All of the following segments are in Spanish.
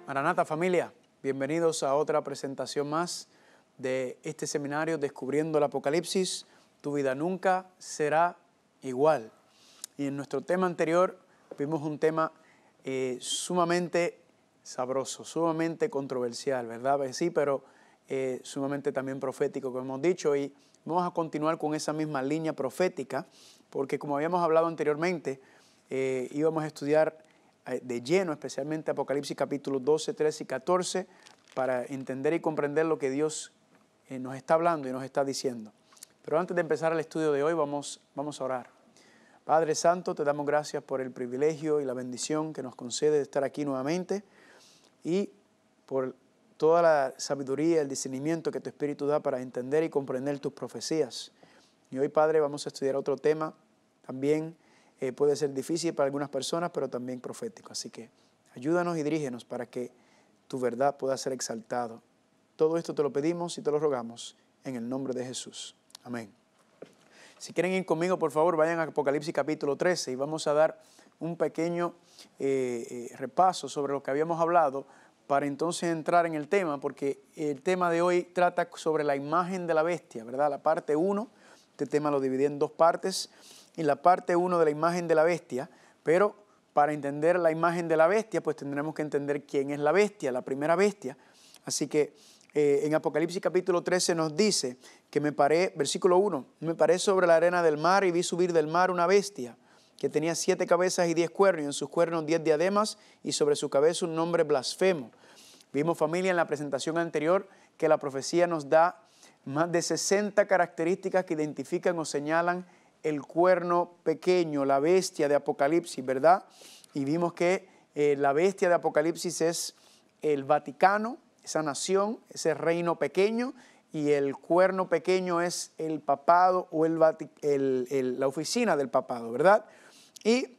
Maranata familia, bienvenidos a otra presentación más de este seminario Descubriendo el Apocalipsis. Tu vida nunca será igual. Y en nuestro tema anterior vimos un tema sumamente sabroso, sumamente controversial, ¿verdad? Sí, pero sumamente también profético, como hemos dicho. Y vamos a continuar con esa misma línea profética, porque como habíamos hablado anteriormente, íbamos a estudiar de lleno, especialmente Apocalipsis capítulos 12, 13 y 14, para entender y comprender lo que Dios nos está hablando y nos está diciendo. Pero antes de empezar el estudio de hoy, vamos a orar. Padre Santo, te damos gracias por el privilegio y la bendición que nos concede de estar aquí nuevamente y por toda la sabiduría y el discernimiento que tu Espíritu da para entender y comprender tus profecías. Y hoy, Padre, vamos a estudiar otro tema también. Puede ser difícil para algunas personas, pero también profético. Así que ayúdanos y dirígenos para que tu verdad pueda ser exaltado. Todo esto te lo pedimos y te lo rogamos en el nombre de Jesús. Amén. Si quieren ir conmigo, por favor, vayan a Apocalipsis capítulo 13 y vamos a dar un pequeño repaso sobre lo que habíamos hablado para entonces entrar en el tema, porque el tema de hoy trata sobre la imagen de la bestia, ¿verdad? La parte 1, este tema lo dividí en dos partes. Y la parte 1 de la imagen de la bestia, pero para entender la imagen de la bestia, pues tendremos que entender quién es la bestia, la primera bestia. Así que en Apocalipsis capítulo 13 nos dice que versículo 1, me paré sobre la arena del mar y vi subir del mar una bestia que tenía 7 cabezas y 10 cuernos, y en sus cuernos 10 diademas, y sobre su cabeza un nombre blasfemo. Vimos, familia, en la presentación anterior que la profecía nos da más de 60 características que identifican o señalan el cuerno pequeño, la bestia de Apocalipsis, ¿verdad? Y vimos que la bestia de Apocalipsis es el Vaticano, esa nación, ese reino pequeño, y el cuerno pequeño es el papado o la oficina del papado, ¿verdad? Y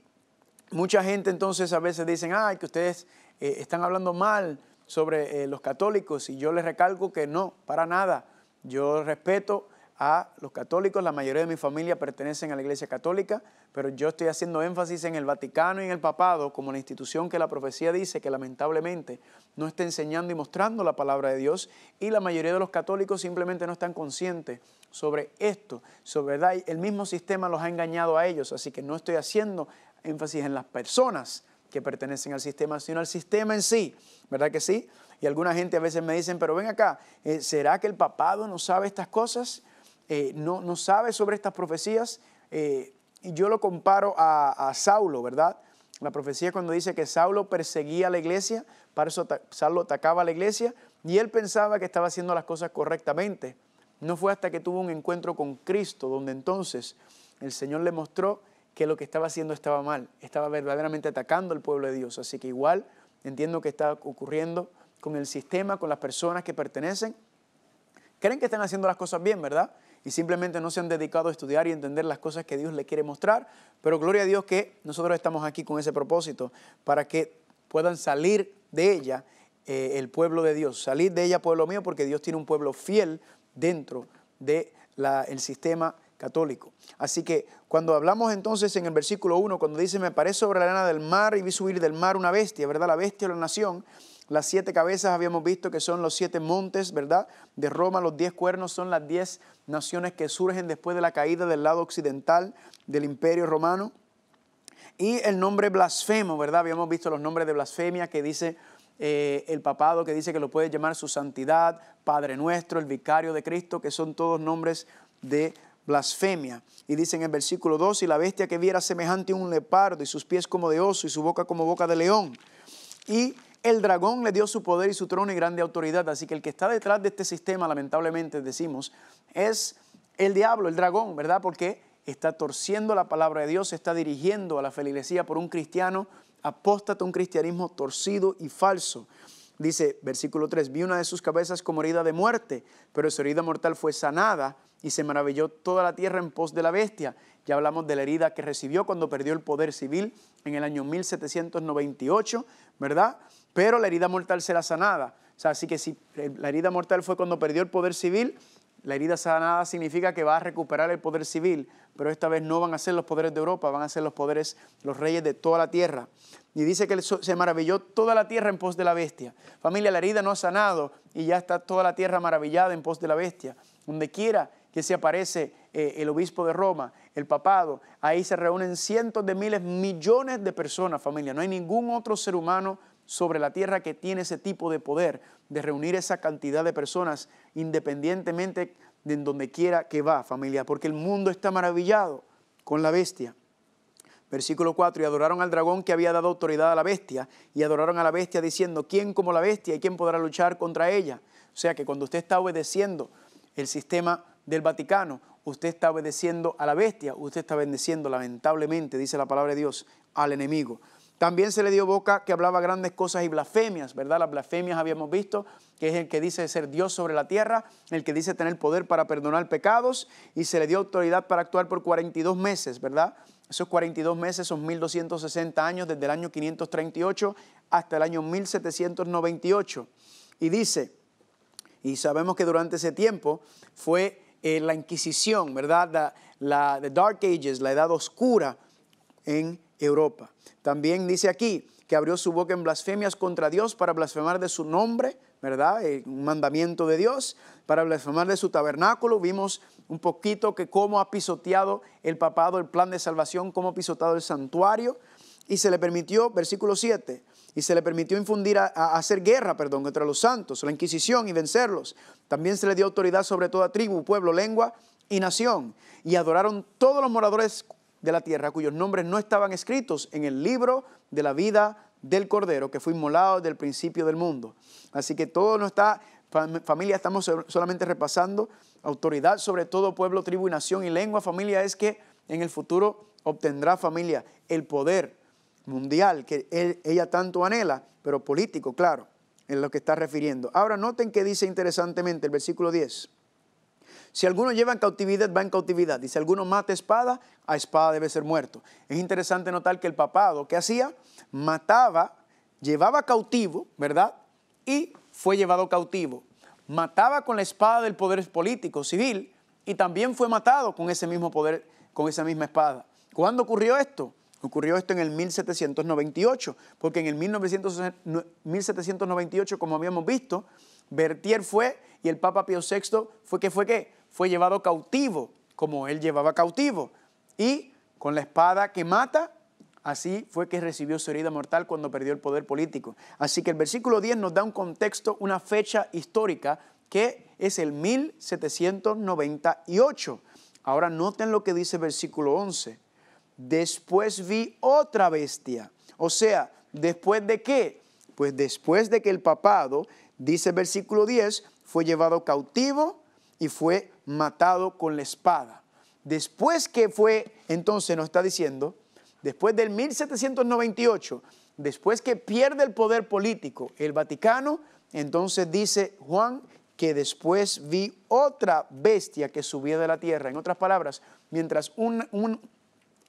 mucha gente entonces a veces dicen, que ustedes están hablando mal sobre los católicos, y yo les recalco que no, para nada. Yo respeto a los católicos, la mayoría de mi familia pertenecen a la Iglesia Católica, pero yo estoy haciendo énfasis en el Vaticano y en el Papado como la institución que la profecía dice que lamentablemente no está enseñando y mostrando la palabra de Dios, y la mayoría de los católicos simplemente no están conscientes sobre esto, sobre verdad. El mismo sistema los ha engañado a ellos, así que no estoy haciendo énfasis en las personas que pertenecen al sistema, sino al sistema en sí, ¿verdad que sí? Y alguna gente a veces me dicen, pero ven acá, ¿será que el papado no sabe estas cosas? No sabe sobre estas profecías, y yo lo comparo a Saulo, ¿verdad? La profecía cuando dice que Saulo perseguía a la iglesia, para eso Saulo atacaba a la iglesia, y él pensaba que estaba haciendo las cosas correctamente. No fue hasta que tuvo un encuentro con Cristo, donde entonces el Señor le mostró que lo que estaba haciendo estaba mal, estaba verdaderamente atacando al pueblo de Dios. Así que igual entiendo que está ocurriendo con el sistema, con las personas que pertenecen. Creen que están haciendo las cosas bien, ¿verdad? Y simplemente no se han dedicado a estudiar y entender las cosas que Dios le quiere mostrar. Pero gloria a Dios que nosotros estamos aquí con ese propósito, para que puedan salir de ella el pueblo de Dios. Salir de ella, pueblo mío, porque Dios tiene un pueblo fiel dentro del sistema católico. Así que cuando hablamos entonces en el versículo 1, cuando dice, me paré sobre la arena del mar y vi subir del mar una bestia, ¿verdad? La bestia o la nación. Las 7 cabezas habíamos visto que son los 7 montes, ¿verdad? De Roma. Los 10 cuernos son las 10 naciones que surgen después de la caída del lado occidental del Imperio Romano. Y el nombre blasfemo, ¿verdad? Habíamos visto los nombres de blasfemia que dice el papado, que dice que lo puede llamar su santidad, Padre Nuestro, el vicario de Cristo, que son todos nombres de blasfemia. Y dice en el versículo 2, y la bestia que viera semejante a un leopardo, y sus pies como de oso, y su boca como boca de león. Y el dragón le dio su poder y su trono y grande autoridad. Así que el que está detrás de este sistema, lamentablemente decimos, es el diablo, el dragón, ¿verdad? Porque está torciendo la palabra de Dios, se está dirigiendo a la feligresía por un cristiano apóstata, un cristianismo torcido y falso. Dice, versículo 3, vi una de sus cabezas como herida de muerte, pero su herida mortal fue sanada, y se maravilló toda la tierra en pos de la bestia. Ya hablamos de la herida que recibió cuando perdió el poder civil en el año 1798, ¿verdad? Pero la herida mortal será sanada. O sea, así que si la herida mortal fue cuando perdió el poder civil, La herida sanada significa que va a recuperar el poder civil, pero esta vez no van a ser los poderes de Europa, van a ser los poderes, los reyes de toda la tierra. Y dice que se maravilló toda la tierra en pos de la bestia. Familia, la herida no ha sanado y ya está toda la tierra maravillada en pos de la bestia. Donde quiera que se aparece el obispo de Roma, el papado, ahí se reúnen cientos de miles, millones de personas, familia. No hay ningún otro ser humano sobre la tierra que tiene ese tipo de poder de reunir esa cantidad de personas independientemente de en donde quiera que va, familia, porque el mundo está maravillado con la bestia. Versículo 4, y adoraron al dragón que había dado autoridad a la bestia, y adoraron a la bestia diciendo, ¿quién como la bestia y quién podrá luchar contra ella? O sea que cuando usted está obedeciendo el sistema del Vaticano, usted está obedeciendo a la bestia, usted está bendeciendo lamentablemente, dice la palabra de Dios, al enemigo. También se le dio boca que hablaba grandes cosas y blasfemias, ¿verdad? Las blasfemias habíamos visto, que es el que dice ser Dios sobre la tierra, el que dice tener poder para perdonar pecados, y se le dio autoridad para actuar por 42 meses, ¿verdad? Esos 42 meses son 1260 años, desde el año 538 hasta el año 1798. Y dice, y sabemos que durante ese tiempo fue la Inquisición, ¿verdad? The Dark Ages, la Edad Oscura en Europa. También dice aquí que abrió su boca en blasfemias contra Dios para blasfemar de su nombre, ¿verdad? Un mandamiento de Dios, para blasfemar de su tabernáculo. Vimos un poquito que cómo ha pisoteado el papado el plan de salvación, cómo ha pisoteado el santuario. Y se le permitió, versículo 7, y se le permitió infundir a hacer guerra, contra los santos, la Inquisición, y vencerlos. También se le dio autoridad sobre toda tribu, pueblo, lengua y nación. Y adoraron todos los moradores de la tierra, cuyos nombres no estaban escritos en el libro de la vida del Cordero, que fue inmolado desde el principio del mundo. Así que todo no está, familia, estamos solamente repasando autoridad sobre todo pueblo, tribu y nación y lengua. Familia, es que en el futuro obtendrá, familia, el poder mundial que ella tanto anhela, pero político, claro, en lo que está refiriendo. Ahora noten que dice interesantemente el versículo 10. Si alguno lleva en cautividad, va en cautividad. Y si alguno mata espada, a espada debe ser muerto. Es interesante notar que el papado, ¿qué hacía? Mataba, llevaba cautivo, ¿verdad? Y fue llevado cautivo. Mataba con la espada del poder político, civil, y también fue matado con ese mismo poder, con esa misma espada. ¿Cuándo ocurrió esto? Ocurrió esto en el 1798, porque en el 1798, como habíamos visto, Berthier fue, y el Papa Pío VI fue llevado cautivo, como él llevaba cautivo. Y con la espada que mata, así fue que recibió su herida mortal cuando perdió el poder político. Así que el versículo 10 nos da un contexto, una fecha histórica, que es el 1798. Ahora noten lo que dice el versículo 11. Después vi otra bestia. O sea, ¿después de qué? Pues después de que el papado, dice el versículo 10, fue llevado cautivo y fue matado con la espada. Después que fue, entonces nos está diciendo, después del 1798, después que pierde el poder político el Vaticano, entonces dice Juan que después vi otra bestia que subía de la tierra. En otras palabras, mientras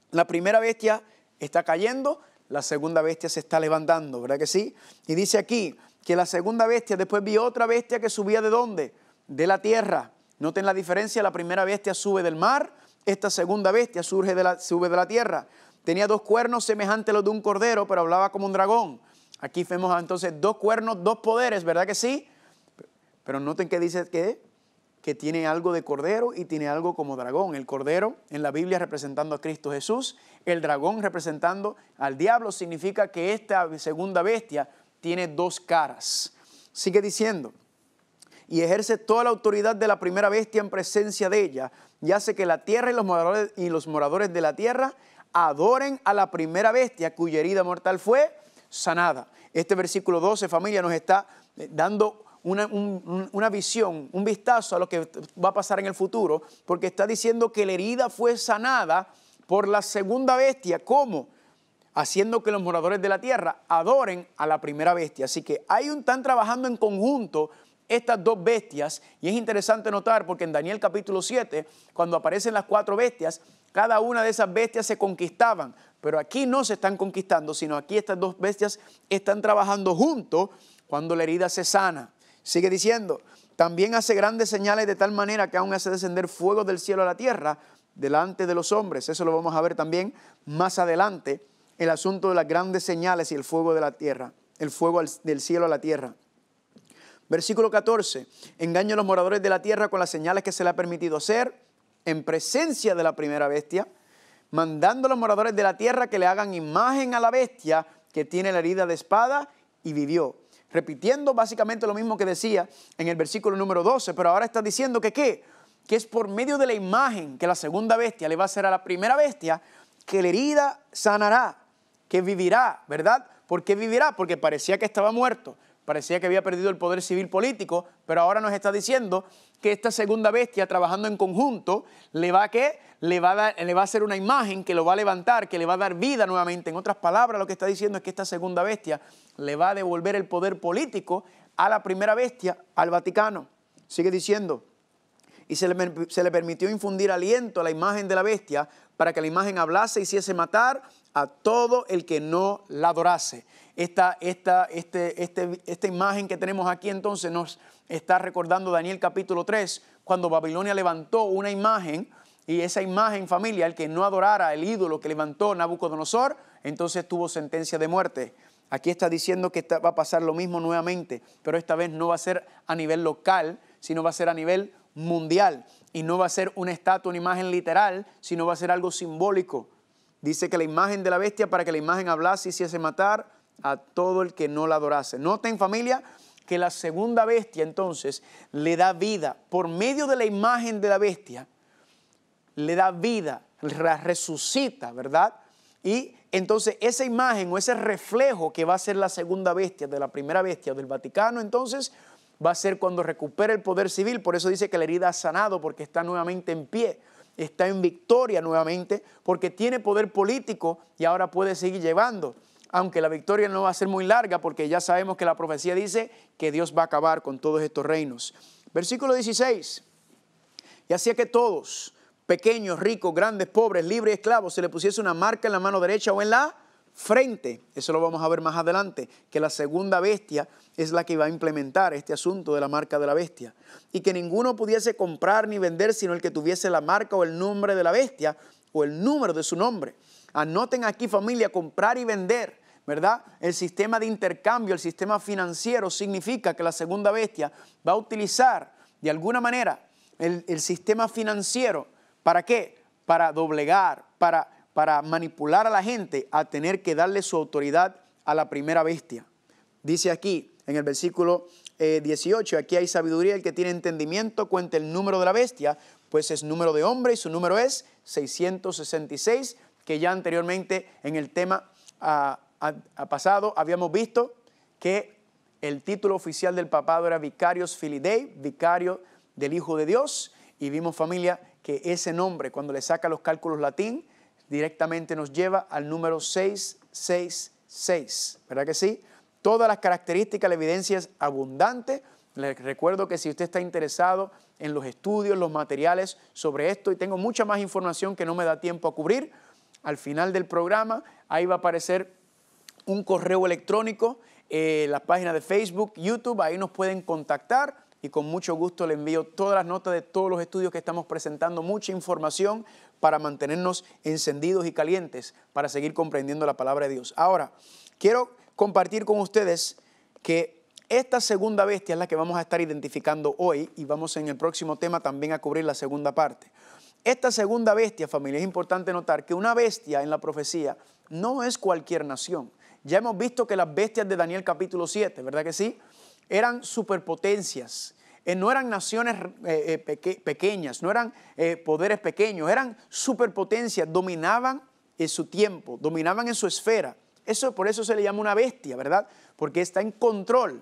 la primera bestia está cayendo, la segunda bestia se está levantando, ¿verdad que sí? Y dice aquí que la segunda bestia, después vi otra bestia que subía ¿de dónde? De la tierra. Noten la diferencia, la primera bestia sube del mar, esta segunda bestia sube de la tierra. Tenía 2 cuernos semejantes a los de un cordero, pero hablaba como un dragón. Aquí vemos entonces 2 cuernos, 2 poderes, ¿verdad que sí? Pero noten que dice que tiene algo de cordero y tiene algo como dragón. El cordero en la Biblia representando a Cristo Jesús, el dragón representando al diablo. Significa que esta segunda bestia tiene 2 caras. Sigue diciendo, y ejerce toda la autoridad de la primera bestia en presencia de ella, y hace que la tierra y los moradores de la tierra adoren a la primera bestia cuya herida mortal fue sanada. Este versículo 12, familia, nos está dando una visión, un vistazo a lo que va a pasar en el futuro, porque está diciendo que la herida fue sanada por la segunda bestia. ¿Cómo? Haciendo que los moradores de la tierra adoren a la primera bestia. Así que están trabajando en conjunto estas 2 bestias, y es interesante notar porque en Daniel capítulo 7, cuando aparecen las 4 bestias, cada una de esas bestias se conquistaban, pero aquí no se están conquistando, sino aquí estas 2 bestias están trabajando juntos cuando la herida se sana. Sigue diciendo, También hace grandes señales de tal manera que aún hace descender fuego del cielo a la tierra delante de los hombres. Eso lo vamos a ver también más adelante, el asunto de las grandes señales y el fuego de la tierra, el fuego del cielo a la tierra. Versículo 14, engaña a los moradores de la tierra con las señales que se le ha permitido hacer en presencia de la primera bestia, mandando a los moradores de la tierra que le hagan imagen a la bestia que tiene la herida de espada y vivió. Repitiendo básicamente lo mismo que decía en el versículo número 12, pero ahora está diciendo que ¿qué? Que es por medio de la imagen que la segunda bestia le va a hacer a la primera bestia, que la herida sanará, que vivirá, ¿verdad? ¿Por qué vivirá? Porque parecía que estaba muerto, parecía que había perdido el poder civil político, pero ahora nos está diciendo que esta segunda bestia, trabajando en conjunto, le va a hacer una imagen que lo va a levantar, que le va a dar vida nuevamente. En otras palabras, lo que está diciendo es que esta segunda bestia le va a devolver el poder político a la primera bestia, al Vaticano. Sigue diciendo, y se le permitió infundir aliento a la imagen de la bestia para que la imagen hablase y hiciese matar a todo el que no la adorase. Esta imagen que tenemos aquí entonces nos está recordando Daniel capítulo 3, cuando Babilonia levantó una imagen, y esa imagen, familia, el que no adorara el ídolo que levantó Nabucodonosor, entonces tuvo sentencia de muerte. Aquí está diciendo que va a pasar lo mismo nuevamente, pero esta vez no va a ser a nivel local, sino va a ser a nivel mundial. Y no va a ser una estatua, una imagen literal, sino va a ser algo simbólico. Dice que la imagen de la bestia, para que la imagen hablase y hiciese matar a todo el que no la adorase. Noten, familia, que la segunda bestia entonces le da vida. Por medio de la imagen de la bestia, le da vida, la resucita, ¿verdad? Y entonces esa imagen o ese reflejo que va a ser la segunda bestia de la primera bestia del Vaticano, entonces va a ser cuando recupere el poder civil. Por eso dice que la herida ha sanado, porque está nuevamente en pie, está en victoria nuevamente, porque tiene poder político y ahora puede seguir llevando. Aunque la victoria no va a ser muy larga, porque ya sabemos que la profecía dice que Dios va a acabar con todos estos reinos. Versículo 16. Y hacía que todos, pequeños, ricos, grandes, pobres, libres y esclavos, se le pusiese una marca en la mano derecha o en la frente. Eso lo vamos a ver más adelante, que la segunda bestia es la que va a implementar este asunto de la marca de la bestia. Y que ninguno pudiese comprar ni vender, sino el que tuviese la marca o el nombre de la bestia o el número de su nombre. Anoten aquí, familia, comprar y vender, ¿verdad? El sistema de intercambio, el sistema financiero significa que la segunda bestia va a utilizar de alguna manera el sistema financiero. ¿Para qué? Para doblegar, para manipular a la gente a tener que darle su autoridad a la primera bestia. Dice aquí en el versículo 18, aquí hay sabiduría, el que tiene entendimiento cuente el número de la bestia, pues es número de hombre y su número es 666, que ya anteriormente en el tema pasado habíamos visto que el título oficial del papado era Vicarius Filii Dei, vicario del Hijo de Dios, y vimos, familia, que ese nombre, cuando le saca los cálculos latín, directamente nos lleva al número 666, ¿verdad que sí? Todas las características, la evidencia es abundante. Les recuerdo que si usted está interesado en los estudios, los materiales sobre esto, y tengo mucha más información que no me da tiempo a cubrir, al final del programa, ahí va a aparecer un correo electrónico, la página de Facebook, YouTube, ahí nos pueden contactar y con mucho gusto le envío todas las notas de todos los estudios que estamos presentando, mucha información para mantenernos encendidos y calientes, para seguir comprendiendo la palabra de Dios. Ahora, quiero compartir con ustedes que esta segunda bestia es la que vamos a estar identificando hoy y vamos en el próximo tema también a cubrir la segunda parte. Esta segunda bestia, familia, es importante notar que una bestia en la profecía no es cualquier nación. Ya hemos visto que las bestias de Daniel capítulo 7, ¿verdad que sí? Eran superpotencias, no eran naciones pequeñas, no eran poderes pequeños, eran superpotencias, dominaban en su tiempo, dominaban en su esfera. Por eso se le llama una bestia, ¿verdad? Porque está en control.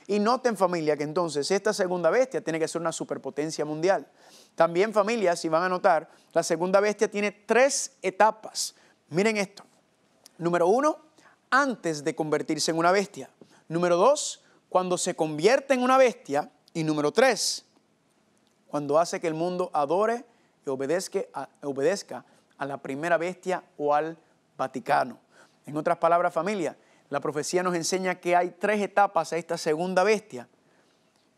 Y noten, familia, que entonces esta segunda bestia tiene que ser una superpotencia mundial. También, familia, si van a notar, la segunda bestia tiene 3 etapas. Miren esto. Número 1, antes de convertirse en una bestia. Número 2, cuando se convierte en una bestia. Y número 3, cuando hace que el mundo adore y obedezca a la primera bestia o al Vaticano. En otras palabras, familia, la profecía nos enseña que hay 3 etapas a esta segunda bestia.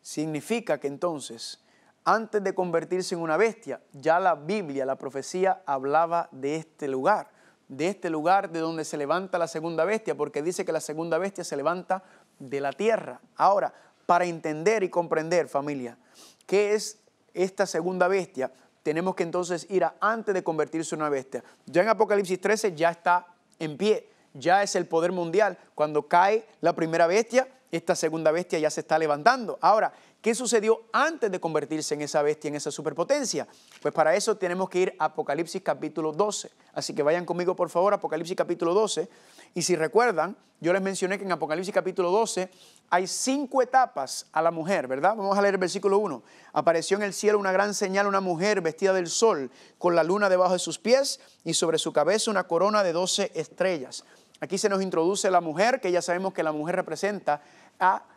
significa que entonces, antes de convertirse en una bestia, ya la Biblia, la profecía, hablaba de este lugar de donde se levanta la segunda bestia, porque dice que la segunda bestia se levanta de la tierra. Ahora, para entender y comprender, familia, qué es esta segunda bestia, tenemos que entonces ir a antes de convertirse en una bestia. Ya en Apocalipsis 13 ya está en pie, ya es el poder mundial. Cuando cae la primera bestia, esta segunda bestia ya se está levantando. Ahora, ¿qué sucedió antes de convertirse en esa bestia, en esa superpotencia? Pues para eso tenemos que ir a Apocalipsis capítulo 12. Así que vayan conmigo, por favor, a Apocalipsis capítulo 12. Y si recuerdan, yo les mencioné que en Apocalipsis capítulo 12 hay 5 etapas a la mujer, ¿verdad? Vamos a leer el versículo 1. Apareció en el cielo una gran señal, una mujer vestida del sol, con la luna debajo de sus pies y sobre su cabeza una corona de 12 estrellas. Aquí se nos introduce la mujer, que ya sabemos que la mujer representa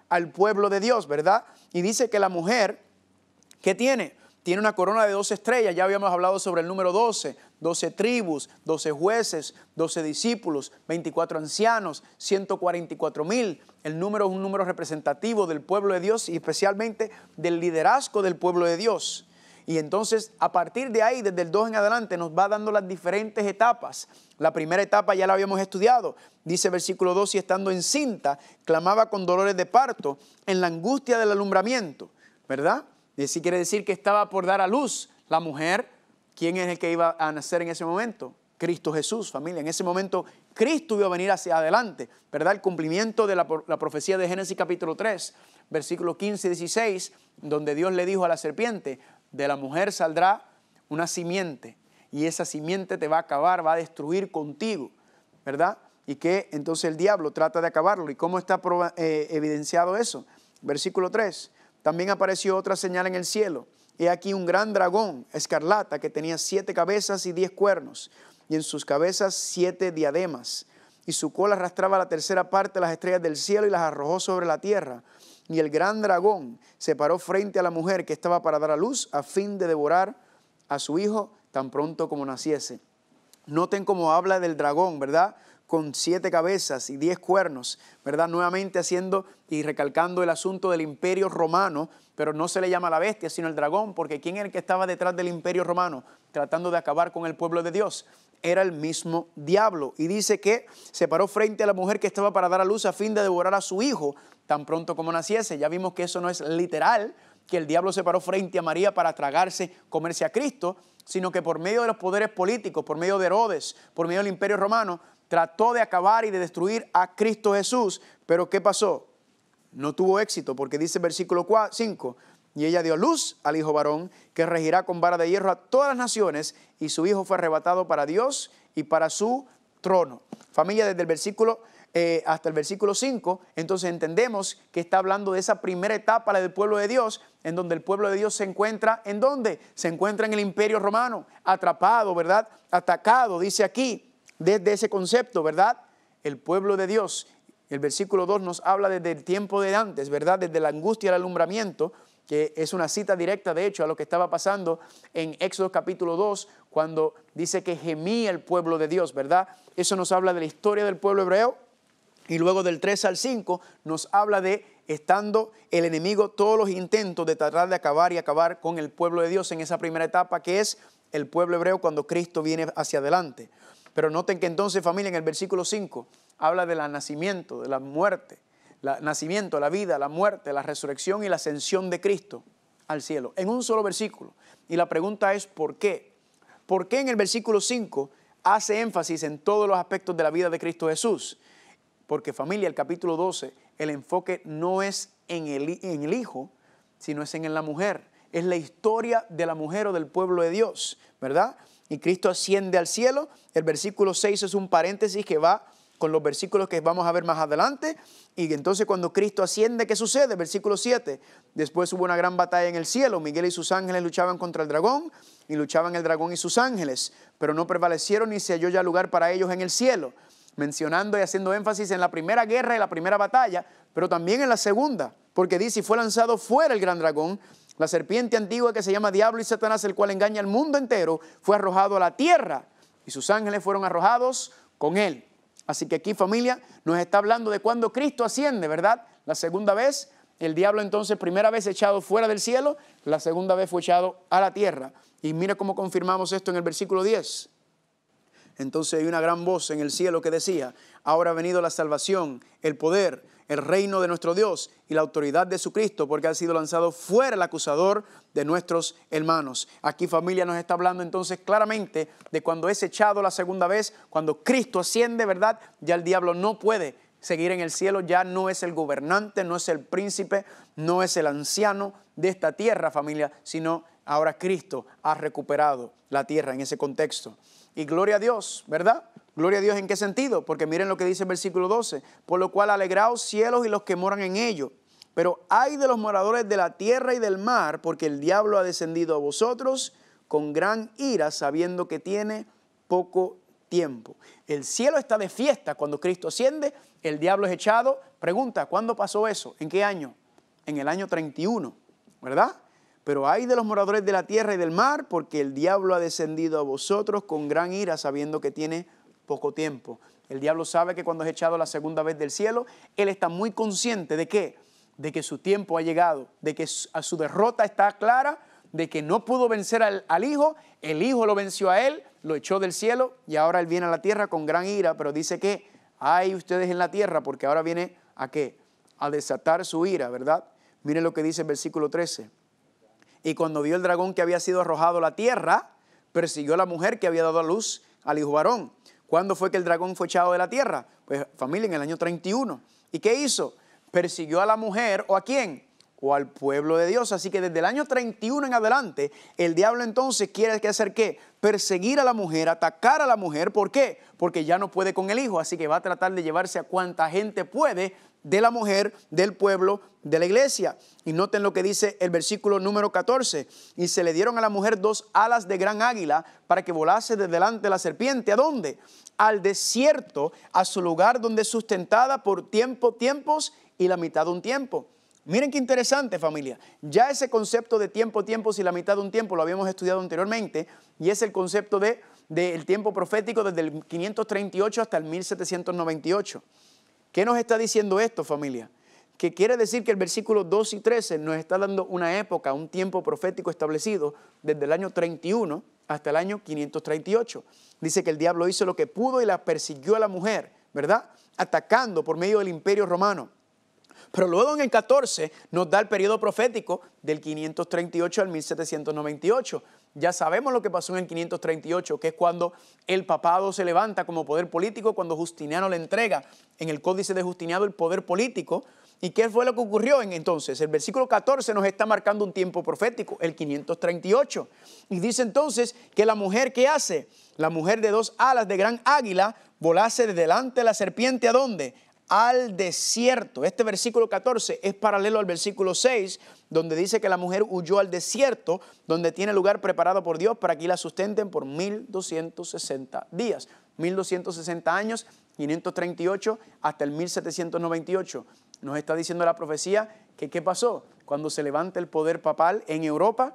al pueblo de Dios, ¿verdad? Y dice que la mujer, ¿qué tiene? Tiene una corona de 12 estrellas. Ya habíamos hablado sobre el número 12, 12 tribus, 12 jueces, 12 discípulos, 24 ancianos, 144,000. El número es un número representativo del pueblo de Dios y especialmente del liderazgo del pueblo de Dios. Y entonces, a partir de ahí, desde el 2 en adelante, nos va dando las diferentes etapas. La primera etapa ya la habíamos estudiado. Dice versículo 2, y estando encinta, clamaba con dolores de parto, en la angustia del alumbramiento, ¿verdad? Y así quiere decir que estaba por dar a luz la mujer. ¿Quién es el que iba a nacer en ese momento? Cristo Jesús, familia. En ese momento, Cristo iba a venir hacia adelante, ¿verdad? El cumplimiento de la profecía de Génesis capítulo 3, versículos 15 y 16, donde Dios le dijo a la serpiente, de la mujer saldrá una simiente y esa simiente te va a acabar, va a destruir contigo, ¿verdad? Y que entonces el diablo trata de acabarlo. ¿Y cómo está evidenciado eso? Versículo 3. También apareció otra señal en el cielo. He aquí un gran dragón escarlata que tenía 7 cabezas y 10 cuernos, y en sus cabezas 7 diademas. Y su cola arrastraba la tercera parte de las estrellas del cielo y las arrojó sobre la tierra. Y el gran dragón se paró frente a la mujer que estaba para dar a luz a fin de devorar a su hijo tan pronto como naciese. Noten cómo habla del dragón, ¿verdad? Con 7 cabezas y 10 cuernos, ¿verdad? Nuevamente haciendo y recalcando el asunto del imperio romano, pero no se le llama la bestia, sino el dragón, porque ¿quién era el que estaba detrás del imperio romano tratando de acabar con el pueblo de Dios? Era el mismo diablo. Y dice que se paró frente a la mujer que estaba para dar a luz a fin de devorar a su hijo tan pronto como naciese. Ya vimos que eso no es literal, que el diablo se paró frente a María para tragarse, comerse a Cristo, sino que por medio de los poderes políticos, por medio de Herodes, por medio del imperio romano, trató de acabar y de destruir a Cristo Jesús. Pero ¿qué pasó? No tuvo éxito, porque dice el versículo 5, y ella dio luz al hijo varón, que regirá con vara de hierro a todas las naciones, y su hijo fue arrebatado para Dios y para su trono. Familia, desde el versículo hasta el versículo 5, entonces entendemos que está hablando de esa primera etapa, la del pueblo de Dios, en donde el pueblo de Dios se encuentra, ¿en dónde? Se encuentra en el imperio romano, atrapado, ¿verdad? Atacado, dice aquí, desde ese concepto, ¿verdad? El pueblo de Dios. El versículo 2 nos habla desde el tiempo de antes, ¿verdad? Desde la angustia del alumbramiento, que es una cita directa, de hecho, a lo que estaba pasando en Éxodo capítulo 2, cuando dice que gemía el pueblo de Dios, ¿verdad? Eso nos habla de la historia del pueblo hebreo. Y luego del 3 al 5 nos habla de estando el enemigo, todos los intentos de tratar de acabar con el pueblo de Dios en esa primera etapa, que es el pueblo hebreo cuando Cristo viene hacia adelante. Pero noten que entonces, familia, en el versículo 5 habla del nacimiento, de la muerte, nacimiento, la vida, la muerte, la resurrección y la ascensión de Cristo al cielo, en un solo versículo. Y la pregunta es, ¿por qué? ¿Por qué en el versículo 5 hace énfasis en todos los aspectos de la vida de Cristo Jesús? Porque, familia, el capítulo 12, el enfoque no es en el hijo, sino es en la mujer. Es la historia de la mujer o del pueblo de Dios, ¿verdad? Y Cristo asciende al cielo. El versículo 6 es un paréntesis que va con los versículos que vamos a ver más adelante. Y entonces cuando Cristo asciende, ¿qué sucede? Versículo 7. Después hubo una gran batalla en el cielo. Miguel y sus ángeles luchaban contra el dragón, y luchaban el dragón y sus ángeles, pero no prevalecieron ni se halló ya lugar para ellos en el cielo. Mencionando y haciendo énfasis en la primera guerra y la primera batalla, pero también en la segunda, porque dice, y fue lanzado fuera el gran dragón, la serpiente antigua que se llama Diablo y Satanás, el cual engaña al mundo entero, fue arrojado a la tierra, y sus ángeles fueron arrojados con él. Así que aquí, familia, nos está hablando de cuando Cristo asciende, ¿verdad? La segunda vez, El diablo entonces, primera vez echado fuera del cielo, la segunda vez fue echado a la tierra. Y mira cómo confirmamos esto en el versículo 10. Entonces hay una gran voz en el cielo que decía: ahora ha venido la salvación, el poder, el reino de nuestro Dios y la autoridad de su Cristo, porque ha sido lanzado fuera el acusador de nuestros hermanos. Aquí, familia, nos está hablando entonces claramente de cuando es echado la segunda vez, cuando Cristo asciende, ¿verdad? Ya el diablo no puede seguir en el cielo, ya no es el gobernante, no es el príncipe, no es el anciano de esta tierra, familia, sino ahora Cristo ha recuperado la tierra en ese contexto. Y gloria a Dios, ¿verdad? Gloria a Dios, ¿en qué sentido? Porque miren lo que dice el versículo 12. Por lo cual alegraos cielos y los que moran en ellos. Pero ay de los moradores de la tierra y del mar, porque el diablo ha descendido a vosotros con gran ira, sabiendo que tiene poco tiempo. El cielo está de fiesta cuando Cristo asciende, el diablo es echado. Pregunta, ¿cuándo pasó eso? ¿En qué año? En el año 31, ¿verdad? Pero ay de los moradores de la tierra y del mar, porque el diablo ha descendido a vosotros con gran ira, sabiendo que tiene poco tiempo. El diablo sabe que cuando es echado la segunda vez del cielo, él está muy consciente de ¿qué? De que su tiempo ha llegado, de que su derrota está clara, de que no pudo vencer al Hijo, el Hijo lo venció a él, lo echó del cielo y ahora él viene a la tierra con gran ira, pero dice que hay ustedes en la tierra, porque ahora viene ¿a qué? A desatar su ira, ¿verdad? Miren lo que dice el versículo 13. Y cuando vio el dragón que había sido arrojado a la tierra, persiguió a la mujer que había dado a luz al hijo varón. ¿Cuándo fue que el dragón fue echado de la tierra? Pues familia, en el año 31. ¿Y qué hizo? Persiguió a la mujer, ¿o a quién? O al pueblo de Dios. Así que desde el año 31 en adelante, el diablo entonces quiere hacer ¿qué? Perseguir a la mujer, atacar a la mujer. ¿Por qué? Porque ya no puede con el hijo. Así que va a tratar de llevarse a cuanta gente puede de la mujer, del pueblo, de la iglesia. Y noten lo que dice el versículo número 14. Y se le dieron a la mujer 2 alas de gran águila para que volase de delante de la serpiente. ¿A dónde? Al desierto, a su lugar donde es sustentada por tiempos y la mitad de un tiempo. Miren qué interesante, familia. Ya ese concepto de tiempos y la mitad de un tiempo lo habíamos estudiado anteriormente, y es el concepto del tiempo profético desde el 538 hasta el 1798. ¿Qué nos está diciendo esto, familia? Que quiere decir que el versículo 2 y 13 nos está dando una época, un tiempo profético establecido desde el año 31 hasta el año 538. Dice que el diablo hizo lo que pudo y la persiguió a la mujer, ¿verdad? Atacando por medio del imperio romano. Pero luego en el 14 nos da el periodo profético del 538 al 1798. Ya sabemos lo que pasó en el 538, que es cuando el papado se levanta como poder político, cuando Justiniano le entrega en el Códice de Justiniano el poder político. ¿Y qué fue lo que ocurrió entonces? El versículo 14 nos está marcando un tiempo profético, el 538. Y dice entonces que la mujer, ¿qué hace? La mujer de 2 alas de gran águila volase de delante de la serpiente, ¿a dónde? Al desierto. Este versículo 14 es paralelo al versículo 6, donde dice que la mujer huyó al desierto, donde tiene lugar preparado por Dios para que la sustenten por 1260 días. 1260 años, 538 hasta el 1798. Nos está diciendo la profecía que ¿qué pasó? Cuando se levanta el poder papal en Europa,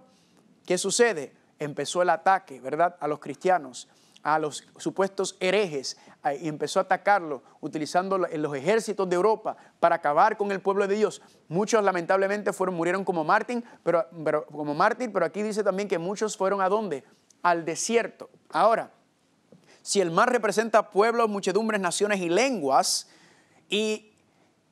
¿qué sucede? Empezó el ataque, ¿verdad?, a los cristianos, a los supuestos herejes, y empezó a atacarlos utilizando los ejércitos de Europa para acabar con el pueblo de Dios. Muchos lamentablemente murieron como mártir, pero aquí dice también que muchos fueron ¿a dónde? Al desierto. Ahora, si el mar representa pueblos, muchedumbres, naciones y lenguas,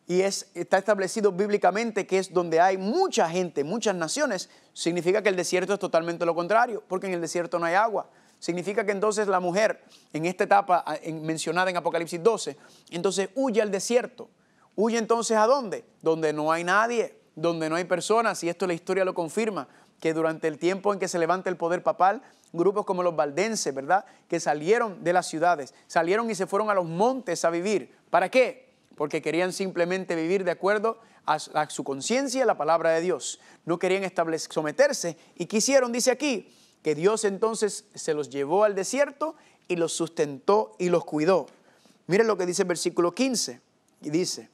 está establecido bíblicamente que es donde hay mucha gente, muchas naciones, significa que el desierto es totalmente lo contrario, porque en el desierto no hay agua. Significa que entonces la mujer, en esta etapa mencionada en Apocalipsis 12, entonces huye al desierto. ¿Huye entonces a dónde? Donde no hay nadie, donde no hay personas, y esto la historia lo confirma, que durante el tiempo en que se levanta el poder papal, grupos como los valdenses, ¿verdad?, que salieron de las ciudades, salieron y se fueron a los montes a vivir. ¿Para qué? Porque querían simplemente vivir de acuerdo a su conciencia y a la palabra de Dios. No querían someterse y quisieron, dice aquí, que Dios entonces se los llevó al desierto y los sustentó y los cuidó. Miren lo que dice el versículo 15. Y dice,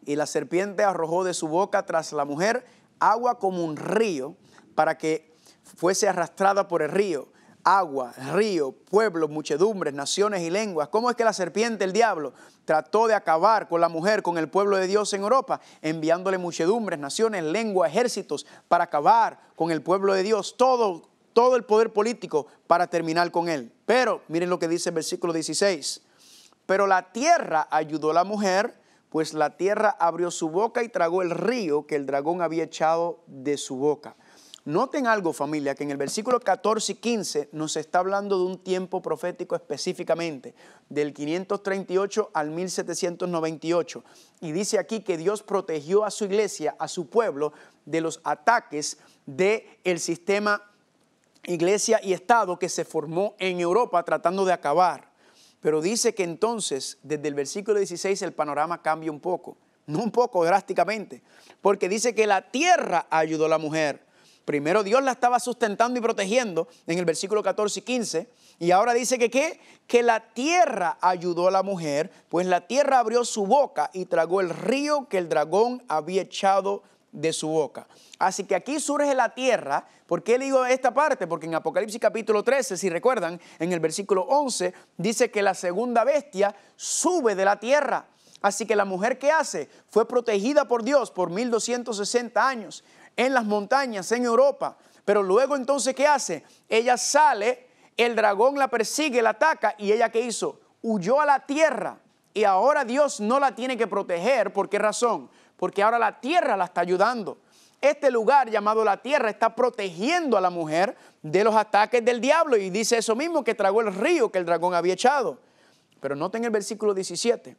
y la serpiente arrojó de su boca tras la mujer agua como un río para que fuese arrastrada por el río. agua, río, pueblos, muchedumbres, naciones y lenguas. ¿Cómo es que la serpiente, el diablo, trató de acabar con la mujer, con el pueblo de Dios en Europa? Enviándole muchedumbres, naciones, lenguas, ejércitos para acabar con el pueblo de Dios. Todo el poder político para terminar con él. Pero miren lo que dice el versículo 16. Pero la tierra ayudó a la mujer, pues la tierra abrió su boca y tragó el río que el dragón había echado de su boca. Noten algo, familia, que en el versículo 14 y 15 nos está hablando de un tiempo profético específicamente, del 538 al 1798. Y dice aquí que Dios protegió a su iglesia, a su pueblo, de los ataques del sistema iglesia y Estado que se formó en Europa tratando de acabar. Pero dice que entonces, desde el versículo 16, el panorama cambia un poco. No un poco, drásticamente. Porque dice que la tierra ayudó a la mujer. Primero Dios la estaba sustentando y protegiendo en el versículo 14 y 15. Y ahora dice que ¿qué? Que la tierra ayudó a la mujer, pues la tierra abrió su boca y tragó el río que el dragón había echado de su boca. Así que aquí surge la tierra. ¿Por qué digo esta parte? Porque en Apocalipsis capítulo 13, si recuerdan, en el versículo 11, dice que la segunda bestia sube de la tierra. Así que la mujer, ¿qué hace? Fue protegida por Dios por 1260 años en las montañas, en Europa. Pero luego entonces, ¿qué hace? Ella sale, el dragón la persigue, la ataca, y ella, ¿qué hizo? Huyó a la tierra. Y ahora Dios no la tiene que proteger. ¿Por qué razón? Porque ahora la tierra la está ayudando. Este lugar llamado la tierra está protegiendo a la mujer de los ataques del diablo. Y dice eso mismo, que tragó el río que el dragón había echado. Pero noten el versículo 17.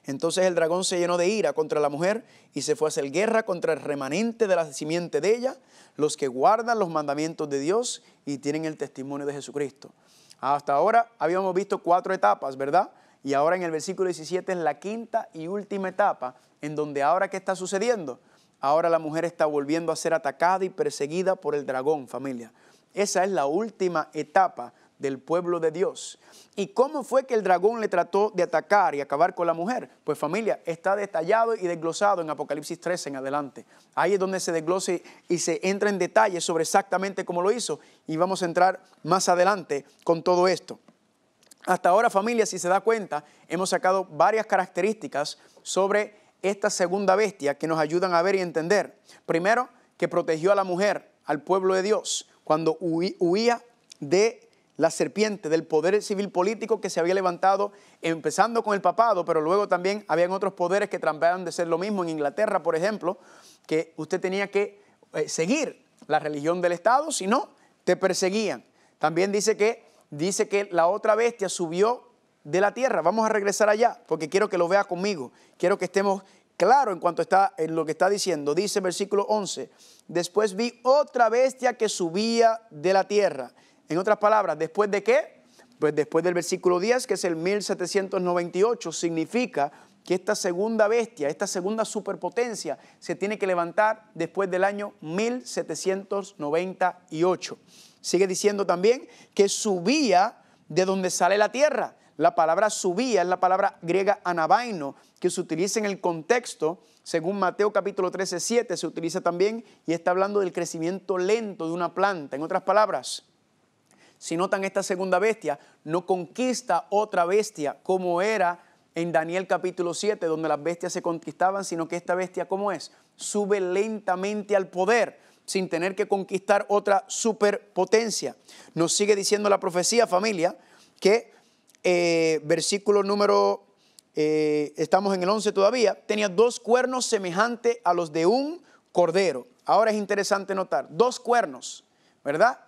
Entonces el dragón se llenó de ira contra la mujer y se fue a hacer guerra contra el remanente de la simiente de ella, los que guardan los mandamientos de Dios y tienen el testimonio de Jesucristo. Hasta ahora habíamos visto 4 etapas, ¿verdad? Y ahora en el versículo 17 es la quinta y última etapa, en donde ahora ¿qué está sucediendo? Ahora la mujer está volviendo a ser atacada y perseguida por el dragón, familia. Esa es la última etapa del pueblo de Dios. ¿Y cómo fue que el dragón le trató de atacar y acabar con la mujer? Pues familia, está detallado y desglosado en Apocalipsis 13 en adelante. Ahí es donde se desglosa y se entra en detalle sobre exactamente cómo lo hizo. Y vamos a entrar más adelante con todo esto. Hasta ahora, familia, si se da cuenta, hemos sacado varias características sobre esta segunda bestia que nos ayudan a ver y entender. Primero, que protegió a la mujer, al pueblo de Dios, cuando huía de la serpiente, del poder civil político que se había levantado, empezando con el papado, pero luego también habían otros poderes que trataban de ser lo mismo. En Inglaterra, por ejemplo, que usted tenía que seguir la religión del Estado, si no, te perseguían. También dice que la otra bestia subió de la tierra. Vamos a regresar allá, porque quiero que lo vea conmigo. Quiero que estemos claros en cuanto está en lo que está diciendo. Dice versículo 11, después vi otra bestia que subía de la tierra. En otras palabras, ¿después de qué? Pues después del versículo 10, que es el 1798, significa que esta segunda bestia, esta segunda superpotencia, se tiene que levantar después del año 1798. Sigue diciendo también que subía de donde sale la tierra. La palabra subía es la palabra griega anabaino, que se utiliza en el contexto, según Mateo capítulo 13, 7, se utiliza también y está hablando del crecimiento lento de una planta. En otras palabras, si notan, esta segunda bestia no conquista otra bestia como era en Daniel capítulo 7, donde las bestias se conquistaban, sino que esta bestia, ¿cómo es? Sube lentamente al poder, sin tener que conquistar otra superpotencia. Nos sigue diciendo la profecía, familia, que versículo número, estamos en el 11 todavía, tenía 2 cuernos semejantes a los de un cordero. Ahora es interesante notar, 2 cuernos, ¿verdad?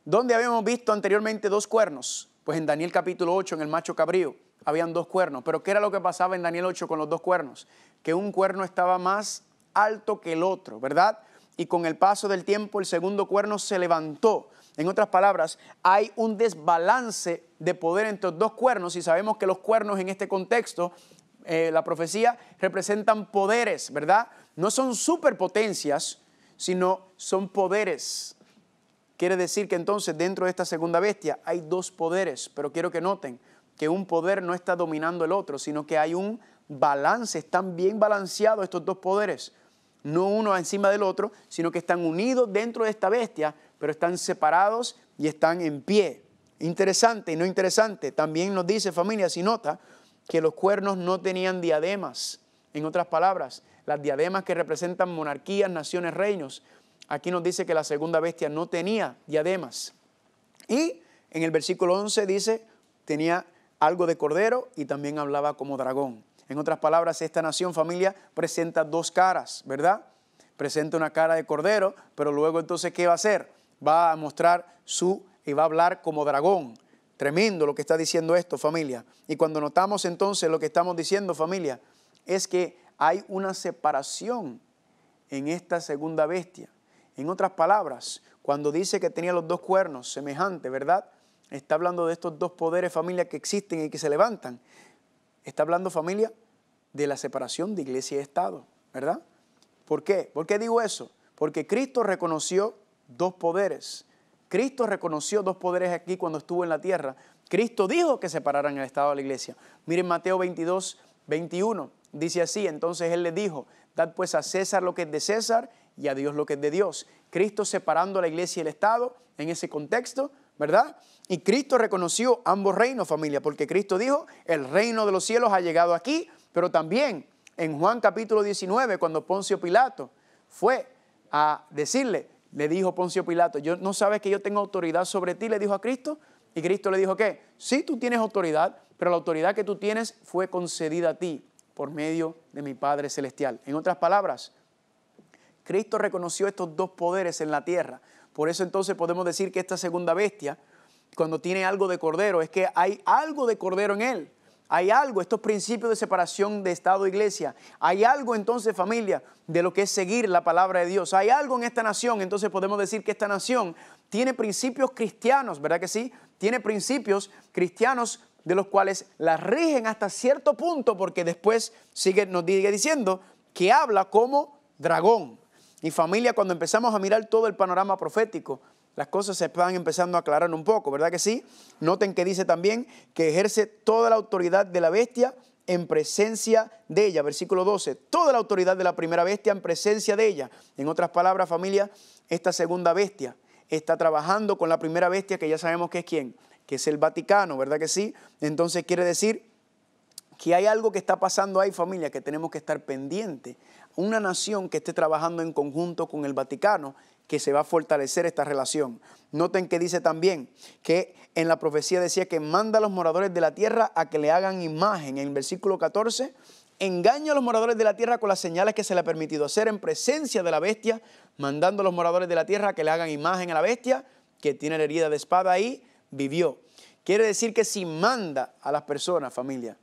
¿Dónde habíamos visto anteriormente 2 cuernos? Pues en Daniel capítulo 8, en el macho cabrío, habían 2 cuernos. Pero ¿qué era lo que pasaba en Daniel 8 con los 2 cuernos? Que un cuerno estaba más alto que el otro, ¿verdad? Y con el paso del tiempo el segundo cuerno se levantó. En otras palabras, hay un desbalance de poder entre los 2 cuernos, y sabemos que los cuernos en este contexto, la profecía, representan poderes, ¿verdad? No son superpotencias, sino son poderes. Quiere decir que entonces dentro de esta segunda bestia hay 2 poderes, pero quiero que noten que un poder no está dominando el otro, sino que hay un balance, están bien balanceados estos 2 poderes, no uno encima del otro, sino que están unidos dentro de esta bestia, pero están separados y están en pie. Interesante y no interesante. También nos dice, familia, si nota, que los cuernos no tenían diademas. En otras palabras, las diademas que representan monarquías, naciones, reinos. Aquí nos dice que la segunda bestia no tenía diademas. Y en el versículo 11 dice, tenía algo de cordero y también hablaba como dragón. En otras palabras, esta nación, familia, presenta dos caras, ¿verdad? Presenta una cara de cordero, pero luego entonces, ¿qué va a hacer? Va a mostrar y va a hablar como dragón. Tremendo lo que está diciendo esto, familia. Y cuando notamos entonces lo que estamos diciendo, familia, es que hay una separación en esta segunda bestia. En otras palabras, cuando dice que tenía los dos cuernos semejantes, ¿verdad? Está hablando de estos dos poderes, familia, que existen y que se levantan. Está hablando, familia, de la separación de iglesia y Estado, ¿verdad? ¿Por qué? ¿Por qué digo eso? Porque Cristo reconoció dos poderes. Cristo reconoció dos poderes aquí cuando estuvo en la tierra. Cristo dijo que separaran el Estado de la iglesia. Miren Mateo 22, 21. Dice así, entonces Él les dijo, dad pues a César lo que es de César y a Dios lo que es de Dios. Cristo separando a la iglesia y el Estado en ese contexto, ¿verdad? Y Cristo reconoció ambos reinos, familia, porque Cristo dijo, el reino de los cielos ha llegado aquí, pero también en Juan capítulo 19, cuando Poncio Pilato fue a decirle, le dijo Poncio Pilato, ¿no sabes que yo tengo autoridad sobre ti? Le dijo a Cristo. Y Cristo le dijo, ¿qué? Sí, tú tienes autoridad, pero la autoridad que tú tienes fue concedida a ti por medio de mi Padre Celestial. En otras palabras, Cristo reconoció estos dos poderes en la tierra. Por eso entonces podemos decir que esta segunda bestia, cuando tiene algo de cordero, es que hay algo de cordero en él. Hay algo, estos principios de separación de Estado e iglesia. Hay algo entonces, familia, de lo que es seguir la palabra de Dios. Hay algo en esta nación, entonces podemos decir que esta nación tiene principios cristianos, ¿verdad que sí? Tiene principios cristianos de los cuales la rigen hasta cierto punto, porque después nos sigue diciendo que habla como dragón. Y familia, cuando empezamos a mirar todo el panorama profético, las cosas se van empezando a aclarar un poco, ¿verdad que sí? Noten que dice también que ejerce toda la autoridad de la bestia en presencia de ella. Versículo 12, toda la autoridad de la primera bestia en presencia de ella. En otras palabras, familia, esta segunda bestia está trabajando con la primera bestia, que ya sabemos que es ¿quién? Que es el Vaticano, ¿verdad que sí? Entonces quiere decir que hay algo que está pasando ahí, familia, que tenemos que estar pendiente. Una nación que esté trabajando en conjunto con el Vaticano, que se va a fortalecer esta relación. Noten que dice también que en la profecía decía que manda a los moradores de la tierra a que le hagan imagen. En el versículo 14, engaña a los moradores de la tierra con las señales que se le ha permitido hacer en presencia de la bestia, mandando a los moradores de la tierra a que le hagan imagen a la bestia, que tiene la herida de espada ahí, vivió. Quiere decir que si manda a las personas, familia,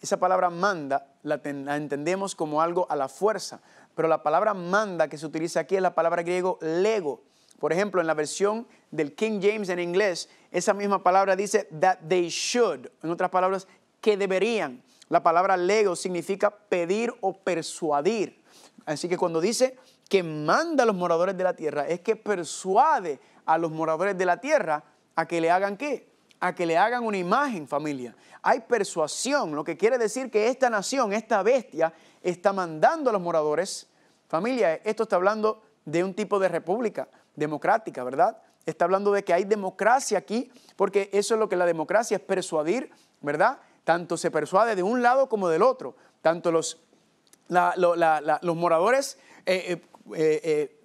esa palabra manda la entendemos como algo a la fuerza, pero la palabra manda que se utiliza aquí es la palabra griego lego. Por ejemplo, en la versión del King James en inglés, esa misma palabra dice that they should. En otras palabras, que deberían. La palabra lego significa pedir o persuadir. Así que cuando dice que manda a los moradores de la tierra, es que persuade a los moradores de la tierra a que le hagan ¿qué? A que le hagan una imagen, familia. Hay persuasión, lo que quiere decir que esta nación, esta bestia, está mandando a los moradores. Familia, esto está hablando de un tipo de república democrática, ¿verdad? Está hablando de que hay democracia aquí, porque eso es lo que la democracia es, persuadir, ¿verdad? Tanto se persuade de un lado como del otro. Tanto los moradores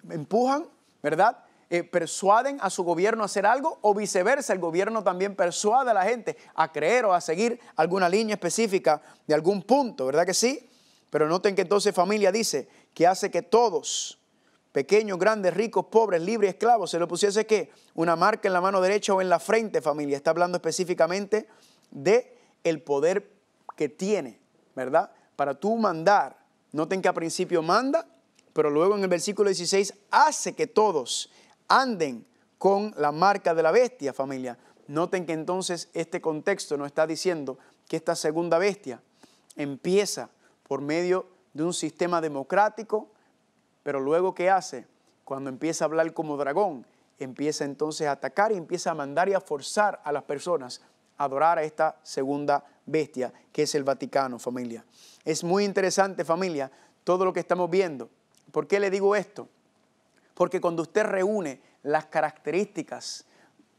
empujan, ¿verdad? Persuaden a su gobierno a hacer algo, o viceversa, el gobierno también persuade a la gente a creer o a seguir alguna línea específica de algún punto, ¿verdad que sí? Pero noten que entonces, familia, dice que hace que todos, pequeños, grandes, ricos, pobres, libres, esclavos, se le pusiese ¿qué? Una marca en la mano derecha o en la frente, familia. Está hablando específicamente de el poder que tiene, ¿verdad? Para tú mandar. Noten que al principio manda, pero luego en el versículo 16 hace que todos anden con la marca de la bestia, familia. Noten que entonces este contexto nos está diciendo que esta segunda bestia empieza por medio de un sistema democrático, pero luego ¿qué hace? Cuando empieza a hablar como dragón, empieza entonces a atacar y empieza a mandar y a forzar a las personas a adorar a esta segunda bestia, que es el Vaticano, familia. Es muy interesante, familia, todo lo que estamos viendo. ¿Por qué le digo esto? Porque cuando usted reúne las características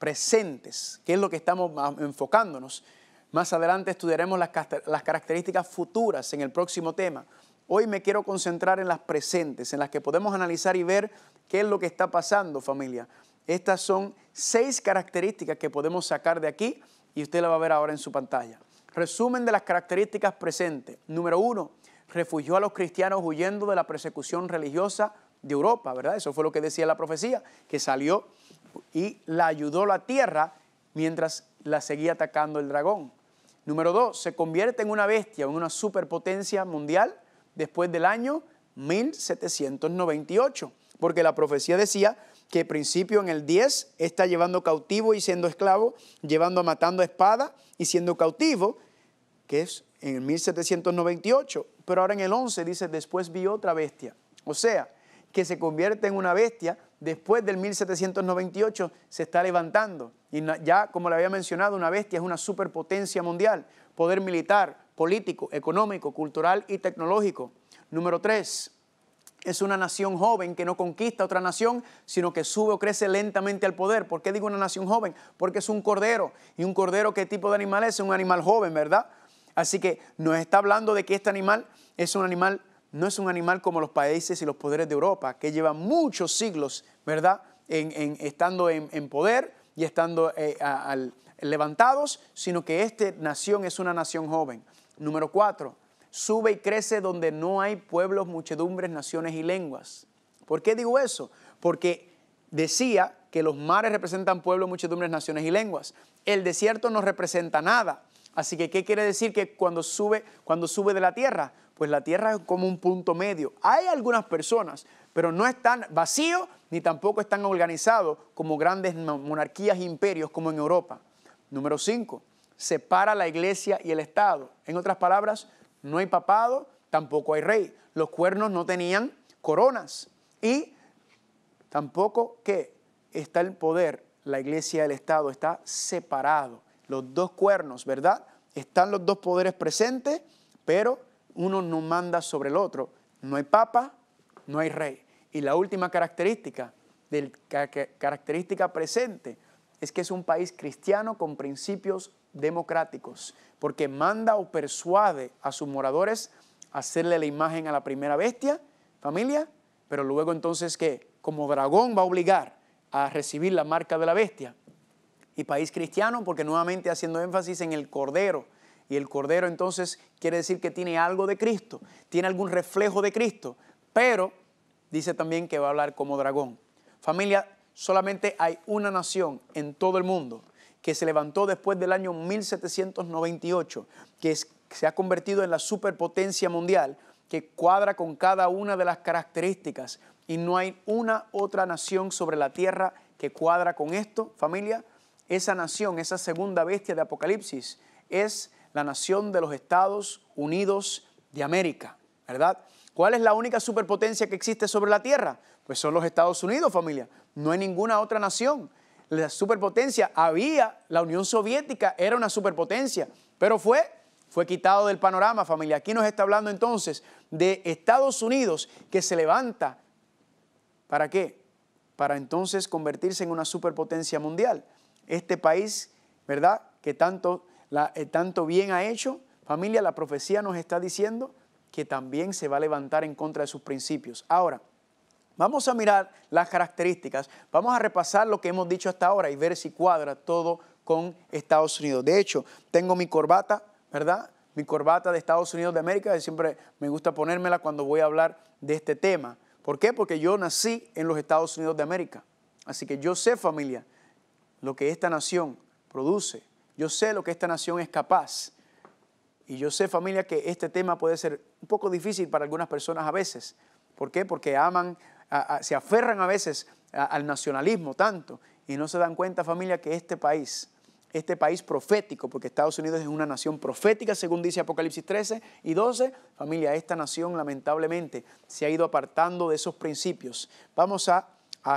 presentes, que es lo que estamos enfocándonos. Más adelante estudiaremos las características futuras en el próximo tema. Hoy me quiero concentrar en las presentes, en las que podemos analizar y ver qué es lo que está pasando, familia. Estas son 6 características que podemos sacar de aquí y usted la va a ver ahora en su pantalla. Resumen de las características presentes. Número 1, refugió a los cristianos huyendo de la persecución religiosa de Europa, ¿verdad? Eso fue lo que decía la profecía, que salió y la ayudó la tierra mientras la seguía atacando el dragón. Número 2, se convierte en una bestia, en una superpotencia mundial después del año 1798, porque la profecía decía que al principio en el 10 está llevando cautivo y siendo esclavo, matando a espada y siendo cautivo, que es en el 1798, pero ahora en el 11 dice, después vi otra bestia. O sea, que se convierte en una bestia, después del 1798 se está levantando. Y ya, como le había mencionado, una bestia es una superpotencia mundial, poder militar, político, económico, cultural y tecnológico. Número 3, es una nación joven que no conquista otra nación, sino que sube o crece lentamente al poder. ¿Por qué digo una nación joven? Porque es un cordero. ¿Y un cordero qué tipo de animal es? Un animal joven, ¿verdad? Así que nos está hablando de que este animal no es un animal como los países y los poderes de Europa, que llevan muchos siglos, ¿verdad?, estando en poder y estando levantados, sino que esta nación es una nación joven. Número 4, sube y crece donde no hay pueblos, muchedumbres, naciones y lenguas. ¿Por qué digo eso? Porque decía que los mares representan pueblos, muchedumbres, naciones y lenguas. El desierto no representa nada. Así que, ¿qué quiere decir que cuando sube de la tierra? Pues la tierra es como un punto medio. Hay algunas personas, pero no están vacíos ni tampoco están organizados como grandes monarquías e imperios como en Europa. Número 5, separa la iglesia y el Estado. En otras palabras, no hay papado, tampoco hay rey. Los cuernos no tenían coronas. Y tampoco que está el poder, la iglesia y el Estado está separado. Los dos cuernos, ¿verdad? Están los dos poderes presentes, pero uno no manda sobre el otro. No hay papa, no hay rey. Y la última característica presente es que es un país cristiano con principios democráticos, porque manda o persuade a sus moradores a hacerle la imagen a la primera bestia, familia, pero luego entonces que como dragón va a obligar a recibir la marca de la bestia. Y país cristiano porque nuevamente haciendo énfasis en el Cordero. Y el Cordero entonces quiere decir que tiene algo de Cristo, tiene algún reflejo de Cristo, pero dice también que va a hablar como dragón. Familia, solamente hay una nación en todo el mundo que se levantó después del año 1798, se ha convertido en la superpotencia mundial, que cuadra con cada una de las características. Y no hay una otra nación sobre la tierra que cuadra con esto, familia. Esa nación, esa segunda bestia de Apocalipsis, es la nación de los Estados Unidos de América, ¿verdad? ¿Cuál es la única superpotencia que existe sobre la tierra? Pues son los Estados Unidos, familia. No hay ninguna otra nación. La superpotencia la Unión Soviética era una superpotencia, pero fue quitado del panorama, familia. Aquí nos está hablando entonces de Estados Unidos que se levanta. ¿Para qué? Para entonces convertirse en una superpotencia mundial. Este país, ¿verdad?, que tanto bien ha hecho, familia, la profecía nos está diciendo que también se va a levantar en contra de sus principios. Ahora, vamos a mirar las características, vamos a repasar lo que hemos dicho hasta ahora y ver si cuadra todo con Estados Unidos. De hecho, tengo mi corbata, ¿verdad?, mi corbata de Estados Unidos de América, que siempre me gusta ponérmela cuando voy a hablar de este tema. ¿Por qué? Porque yo nací en los Estados Unidos de América. Así que yo sé, familia, lo que esta nación produce. Yo sé lo que esta nación es capaz. Y yo sé, familia, que este tema puede ser un poco difícil para algunas personas a veces. ¿Por qué? Porque se aferran a veces al nacionalismo tanto y no se dan cuenta, familia, que este país profético, porque Estados Unidos es una nación profética, según dice Apocalipsis 13 y 12, familia, esta nación lamentablemente se ha ido apartando de esos principios. Vamos a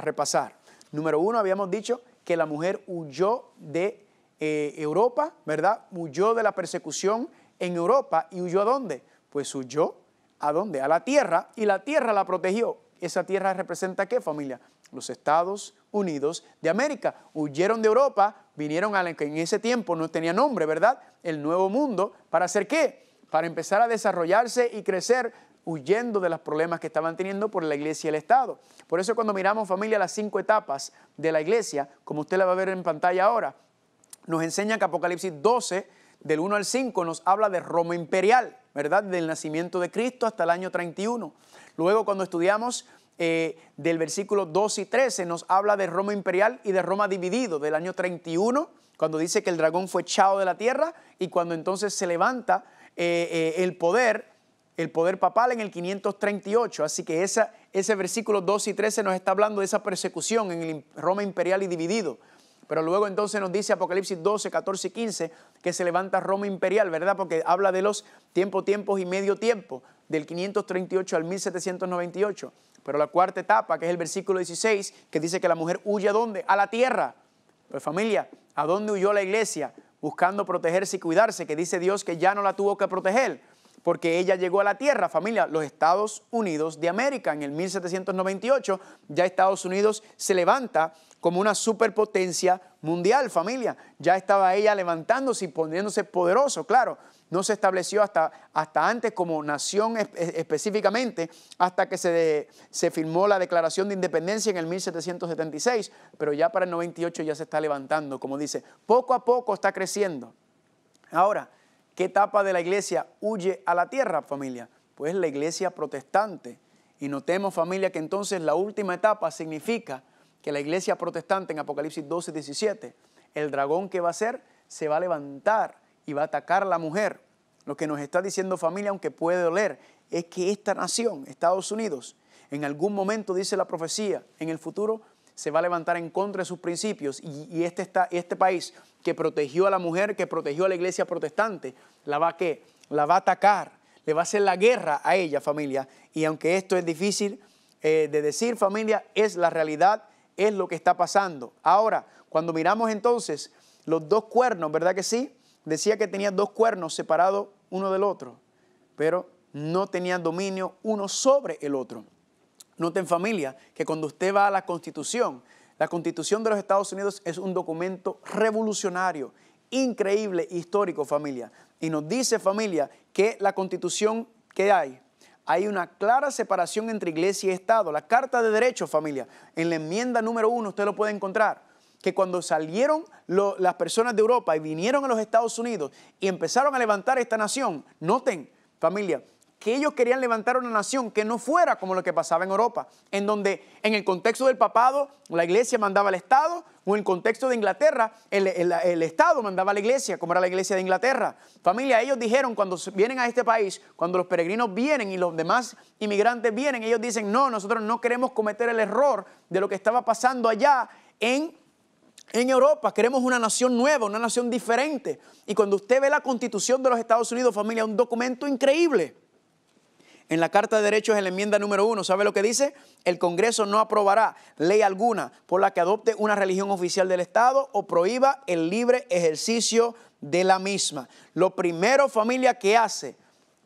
repasar. Número 1, habíamos dicho que la mujer huyó de Europa, ¿verdad? Huyó de la persecución en Europa y huyó ¿a dónde? Pues huyó ¿a dónde? A la tierra, y la tierra la protegió. esa tierra representa ¿qué, familia? Los Estados Unidos de América. Huyeron de Europa, vinieron a la que en ese tiempo no tenía nombre, ¿verdad? El Nuevo Mundo. ¿Para hacer qué? Para empezar a desarrollarse y crecer, huyendo de los problemas que estaban teniendo por la iglesia y el Estado. Por eso cuando miramos, familia, las 5 etapas de la iglesia, como usted la va a ver en pantalla ahora, nos enseña que Apocalipsis 12, del 1 al 5, nos habla de Roma imperial, ¿verdad? Del nacimiento de Cristo hasta el año 31. Luego, cuando estudiamos del versículo 2 y 13, nos habla de Roma imperial y de Roma dividido, del año 31, cuando dice que el dragón fue echado de la tierra y cuando entonces se levanta el poder papal en el 538. Así que ese versículo 2 y 13 nos está hablando de esa persecución en el Roma imperial y dividido. Pero luego entonces nos dice Apocalipsis 12, 14 y 15 que se levanta Roma imperial, ¿verdad? Porque habla de los tiempos y medio tiempo, del 538 al 1798. Pero la cuarta etapa, que es el versículo 16, que dice que la mujer huye ¿a dónde? A la tierra. Pues familia, ¿a dónde huyó la iglesia? Buscando protegerse y cuidarse, que dice Dios que ya no la tuvo que proteger, porque ella llegó a la tierra, familia, los Estados Unidos de América. En el 1798 ya Estados Unidos se levanta como una superpotencia mundial, familia. Ya estaba ella levantándose y poniéndose poderoso, claro. No se estableció hasta antes como nación específicamente, hasta que se firmó la Declaración de Independencia en el 1776, pero ya para el 98 ya se está levantando, como dice, poco a poco está creciendo. Ahora, ¿qué etapa de la iglesia huye a la tierra, familia? Pues la iglesia protestante. Y notemos, familia, que entonces la última etapa significa que la iglesia protestante en Apocalipsis 12, 17, el dragón que va a hacer se va a levantar y va a atacar a la mujer. Lo que nos está diciendo, familia, aunque puede doler, es que esta nación, Estados Unidos, en algún momento, dice la profecía, en el futuro se va a levantar en contra de sus principios y este país que protegió a la mujer, que protegió a la iglesia protestante, ¿la va a qué? La va a atacar, le va a hacer la guerra a ella, familia. Y aunque esto es difícil de decir, familia, es la realidad, es lo que está pasando. Ahora, cuando miramos entonces los 2 cuernos, ¿verdad que sí? Decía que tenía 2 cuernos separados uno del otro, pero no tenían dominio uno sobre el otro. Noten, familia, que cuando usted va a la Constitución de los Estados Unidos es un documento revolucionario, increíble, histórico, familia. Y nos dice, familia, que la Constitución que hay una clara separación entre iglesia y Estado. La Carta de Derechos, familia, en la enmienda número 1 usted lo puede encontrar, que cuando salieron las personas de Europa y vinieron a los Estados Unidos y empezaron a levantar esta nación, noten, familia, que ellos querían levantar una nación que no fuera como lo que pasaba en Europa, en donde en el contexto del papado la iglesia mandaba al Estado, o en el contexto de Inglaterra el Estado mandaba a la iglesia, como era la iglesia de Inglaterra. Familia, ellos dijeron cuando vienen a este país, cuando los peregrinos vienen y los demás inmigrantes vienen, ellos dicen, no, nosotros no queremos cometer el error de lo que estaba pasando allá en Europa, queremos una nación nueva, una nación diferente. Y cuando usted ve la Constitución de los Estados Unidos, familia, un documento increíble. En la Carta de Derechos, en la enmienda número 1, ¿sabe lo que dice? El Congreso no aprobará ley alguna por la que adopte una religión oficial del Estado o prohíba el libre ejercicio de la misma. Lo primero, familia, que hace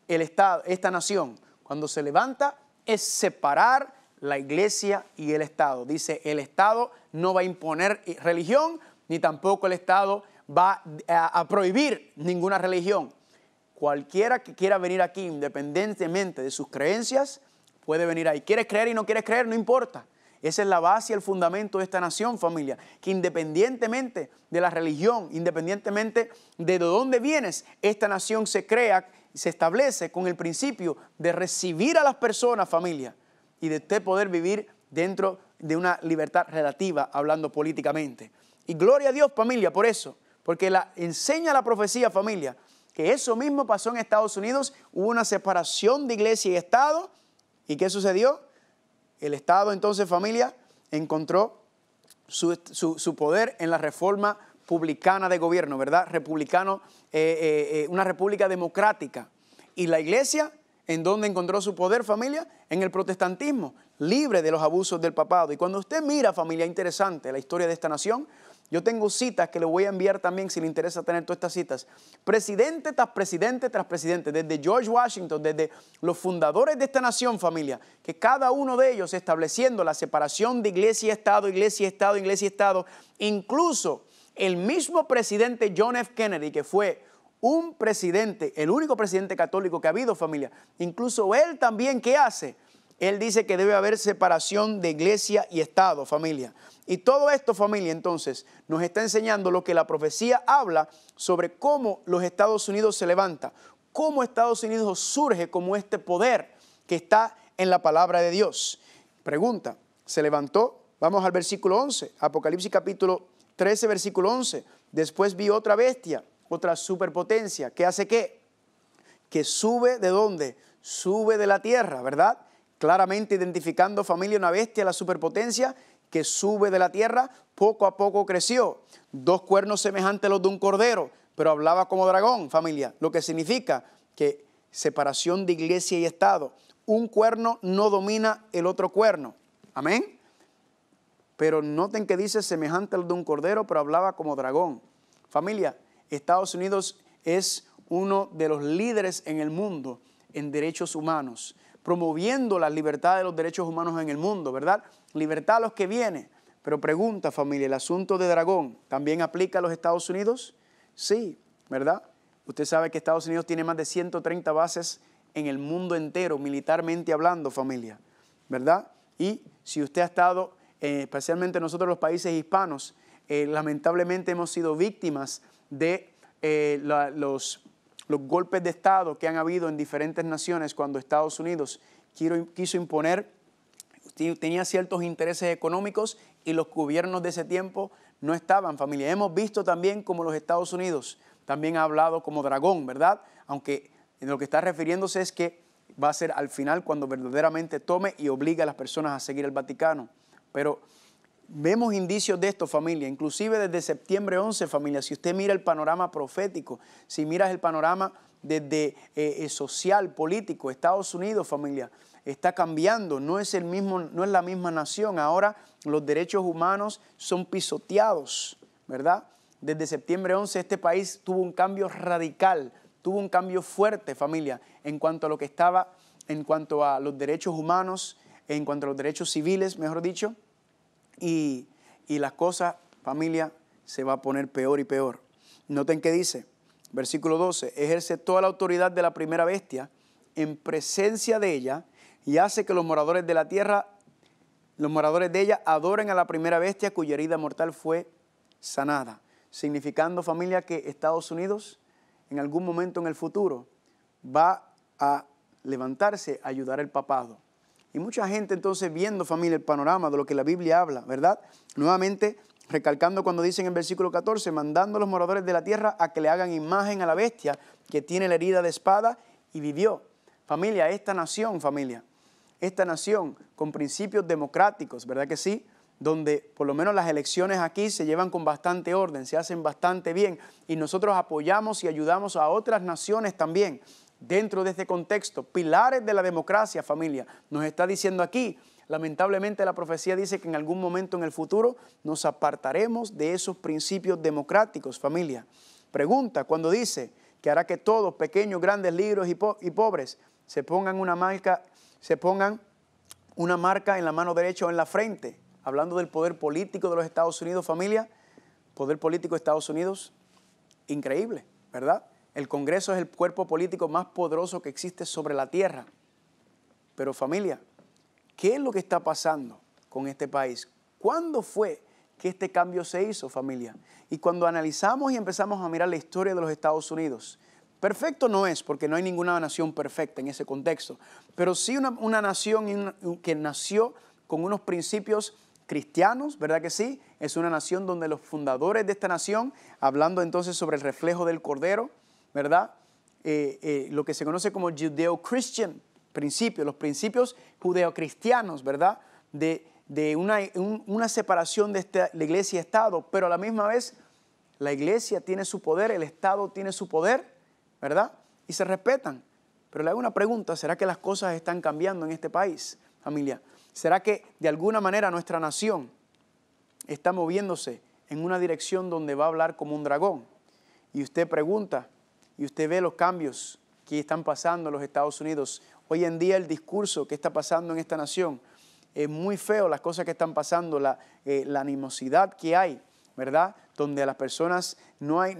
el Estado, esta nación, cuando se levanta, es separar la iglesia y el Estado. Dice, el Estado no va a imponer religión, ni tampoco el Estado va a prohibir ninguna religión. Cualquiera que quiera venir aquí, independientemente de sus creencias, puede venir ahí. ¿Quieres creer y no quieres creer? No importa. Esa es la base y el fundamento de esta nación, familia. Que independientemente de la religión, independientemente de dónde vienes, esta nación se crea, se establece con el principio de recibir a las personas, familia, y de usted poder vivir dentro de una libertad relativa, hablando políticamente. Y gloria a Dios, familia, por eso. Porque enseña la profecía, familia, que eso mismo pasó en Estados Unidos. Hubo una separación de iglesia y Estado. ¿Y qué sucedió? El Estado entonces, familia, encontró su poder en la reforma publicana de gobierno, ¿verdad? Republicano, una república democrática. Y la iglesia, ¿en dónde encontró su poder, familia? En el protestantismo, libre de los abusos del papado. Y cuando usted mira, familia, interesante la historia de esta nación, Yo tengo citas que le voy a enviar también si le interesa tener todas estas citas. Presidente tras presidente tras presidente, desde George Washington, desde los fundadores de esta nación, familia, que cada uno de ellos estableciendo la separación de iglesia y Estado, iglesia y Estado, iglesia y Estado, incluso el mismo presidente John F. Kennedy, que fue un presidente, el único presidente católico que ha habido, familia, incluso él también, ¿qué hace? Él dice que debe haber separación de iglesia y Estado, familia. Y todo esto, familia, entonces, nos está enseñando lo que la profecía habla sobre cómo los Estados Unidos se levanta, cómo Estados Unidos surge como este poder que está en la palabra de Dios. Pregunta, ¿se levantó? Vamos al versículo 11, Apocalipsis capítulo 13, versículo 11. Después vi otra bestia, otra superpotencia. ¿Qué hace qué? Que sube ¿de dónde? Sube de la tierra, ¿verdad? Claramente identificando, familia, una bestia, la superpotencia que sube de la tierra, poco a poco creció. 2 cuernos semejantes a los de un cordero, pero hablaba como dragón, familia. Lo que significa que separación de iglesia y Estado. Un cuerno no domina el otro cuerno. Amén. Pero noten que dice semejante a los de un cordero, pero hablaba como dragón. Familia, Estados Unidos es uno de los líderes en el mundo en derechos humanos, promoviendo la libertad de los derechos humanos en el mundo, ¿verdad? Libertad a los que viene. Pero pregunta, familia, ¿el asunto de dragón también aplica a los Estados Unidos? Sí, ¿verdad? Usted sabe que Estados Unidos tiene más de 130 bases en el mundo entero, militarmente hablando, familia, ¿verdad? Y si usted ha estado, especialmente nosotros los países hispanos, lamentablemente hemos sido víctimas de los golpes de Estado que han habido en diferentes naciones cuando Estados Unidos quiso imponer, tenía ciertos intereses económicos y los gobiernos de ese tiempo no estaban, familia. Hemos visto también como los Estados Unidos también ha hablado como dragón, ¿verdad? Aunque en lo que está refiriéndose es que va a ser al final cuando verdaderamente tome y obligue a las personas a seguir el Vaticano. Pero vemos indicios de esto, familia, inclusive desde septiembre 11, familia. Si usted mira el panorama profético, si miras el panorama desde social, político, Estados Unidos, familia, está cambiando, no es la misma nación. Ahora los derechos humanos son pisoteados, ¿verdad? Desde septiembre 11 este país tuvo un cambio radical, tuvo un cambio fuerte, familia, en cuanto a lo que estaba, en cuanto a los derechos humanos, en cuanto a los derechos civiles, mejor dicho. Y las cosas, familia, se va a poner peor y peor. Noten que dice, versículo 12, ejerce toda la autoridad de la primera bestia en presencia de ella y hace que los moradores de la tierra, los moradores de ella, adoren a la primera bestia cuya herida mortal fue sanada. Significando, familia, que Estados Unidos en algún momento en el futuro va a levantarse a ayudar al papado. Y mucha gente entonces viendo, familia, el panorama de lo que la Biblia habla, ¿verdad? Nuevamente recalcando cuando dice en el versículo 14, mandando a los moradores de la tierra a que le hagan imagen a la bestia que tiene la herida de espada y vivió. Familia, esta nación con principios democráticos, ¿verdad que sí? Donde por lo menos las elecciones aquí se llevan con bastante orden, se hacen bastante bien y nosotros apoyamos y ayudamos a otras naciones también. Dentro de este contexto, pilares de la democracia, familia, nos está diciendo aquí, lamentablemente la profecía dice que en algún momento en el futuro nos apartaremos de esos principios democráticos, familia. Pregunta, cuando dice que hará que todos, pequeños, grandes, libres y pobres, se pongan una marca en la mano derecha o en la frente, hablando del poder político de los Estados Unidos, familia, poder político de Estados Unidos, increíble, ¿verdad? El Congreso es el cuerpo político más poderoso que existe sobre la tierra. Pero familia, ¿qué es lo que está pasando con este país? ¿Cuándo fue que este cambio se hizo, familia? Y cuando analizamos y empezamos a mirar la historia de los Estados Unidos, perfecto no es, porque no hay ninguna nación perfecta en ese contexto, pero sí una nación que nació con unos principios cristianos, ¿verdad que sí? Es una nación donde los fundadores de esta nación, hablando entonces sobre el reflejo del Cordero, ¿verdad? Lo que se conoce como Judeo-Christian principios, los principios judeocristianos, ¿verdad? De una separación de la iglesia y Estado, pero a la misma vez la iglesia tiene su poder, el Estado tiene su poder, ¿verdad? Y se respetan. Pero le hago una pregunta, ¿será que las cosas están cambiando en este país, familia? ¿Será que de alguna manera nuestra nación está moviéndose en una dirección donde va a hablar como un dragón. Y usted pregunta, y usted ve los cambios que están pasando en los Estados Unidos. Hoy en día el discurso que está pasando en esta nación es muy feo, las cosas que están pasando, la animosidad que hay, ¿verdad? Donde a las personas no hay